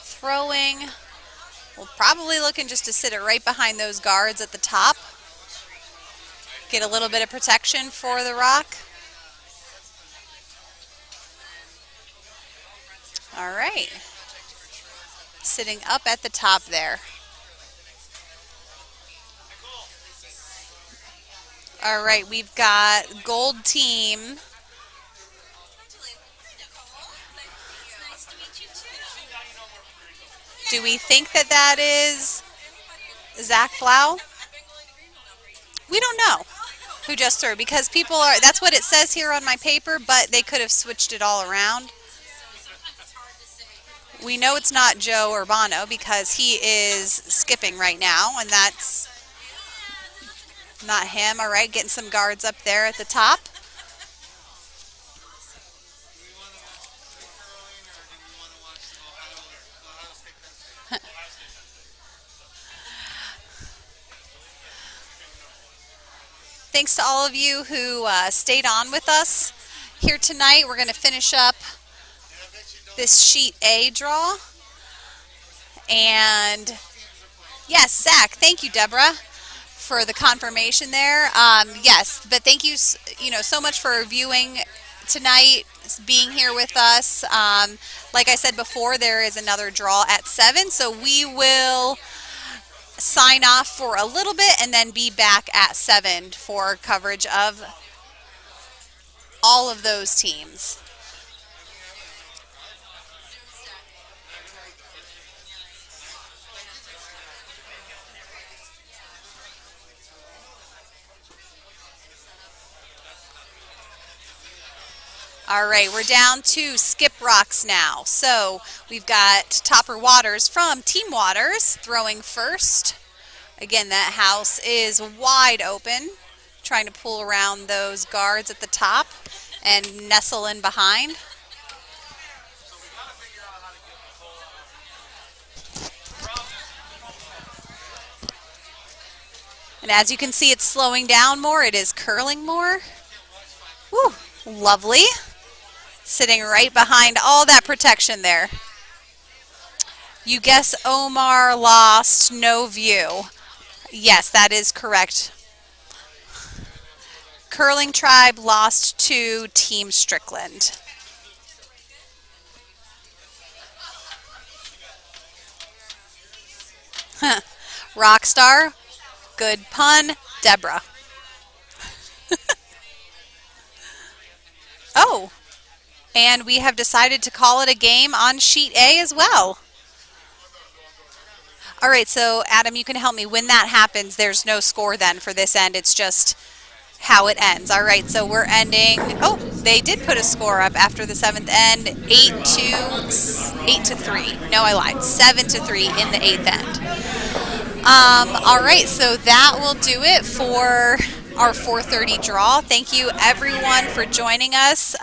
throwing. We're probably looking just to sit it right behind those guards at the top. Get a little bit of protection for the rock. All right. Sitting up at the top there. All right, we've got Gold Team. Do we think that that is Zach Blau? We don't know who just threw, because people are, that's what it says here on my paper, but they could have switched it all around. We know it's not Joe Urbano because he is skipping right now, and that's not him. All right, getting some guards up there at the top. Thanks to all of you who stayed on with us here tonight. We're going to finish up this sheet A draw. And yes, Zach, thank you, Deborah, for the confirmation there. Yes, but thank you, so much for viewing tonight, being here with us. Like I said before, there is another draw at 7, so we will sign off for a little bit and then be back at 7 for coverage of all of those teams. All right, we're down to skip rocks now. So we've got Topper Waters from Team Waters throwing first. Again, that house is wide open, trying to pull around those guards at the top and nestle in behind. And as you can see, it's slowing down more. It is curling more. Woo, lovely. Sitting right behind all that protection there. You guess Omar lost no view. Yes, that is correct. Curling Tribe lost to Team Strickland. Rockstar, good pun, Deborah. Oh. And we have decided to call it a game on sheet A as well. All right, so Adam, you can help me. When that happens, there's no score then for this end. It's just how it ends. All right, so we're ending. Oh, they did put a score up after the 7th end, 8 to 3. No, I lied. 7-3 in the 8th end. All right, so that will do it for our 4:30 draw. Thank you everyone for joining us.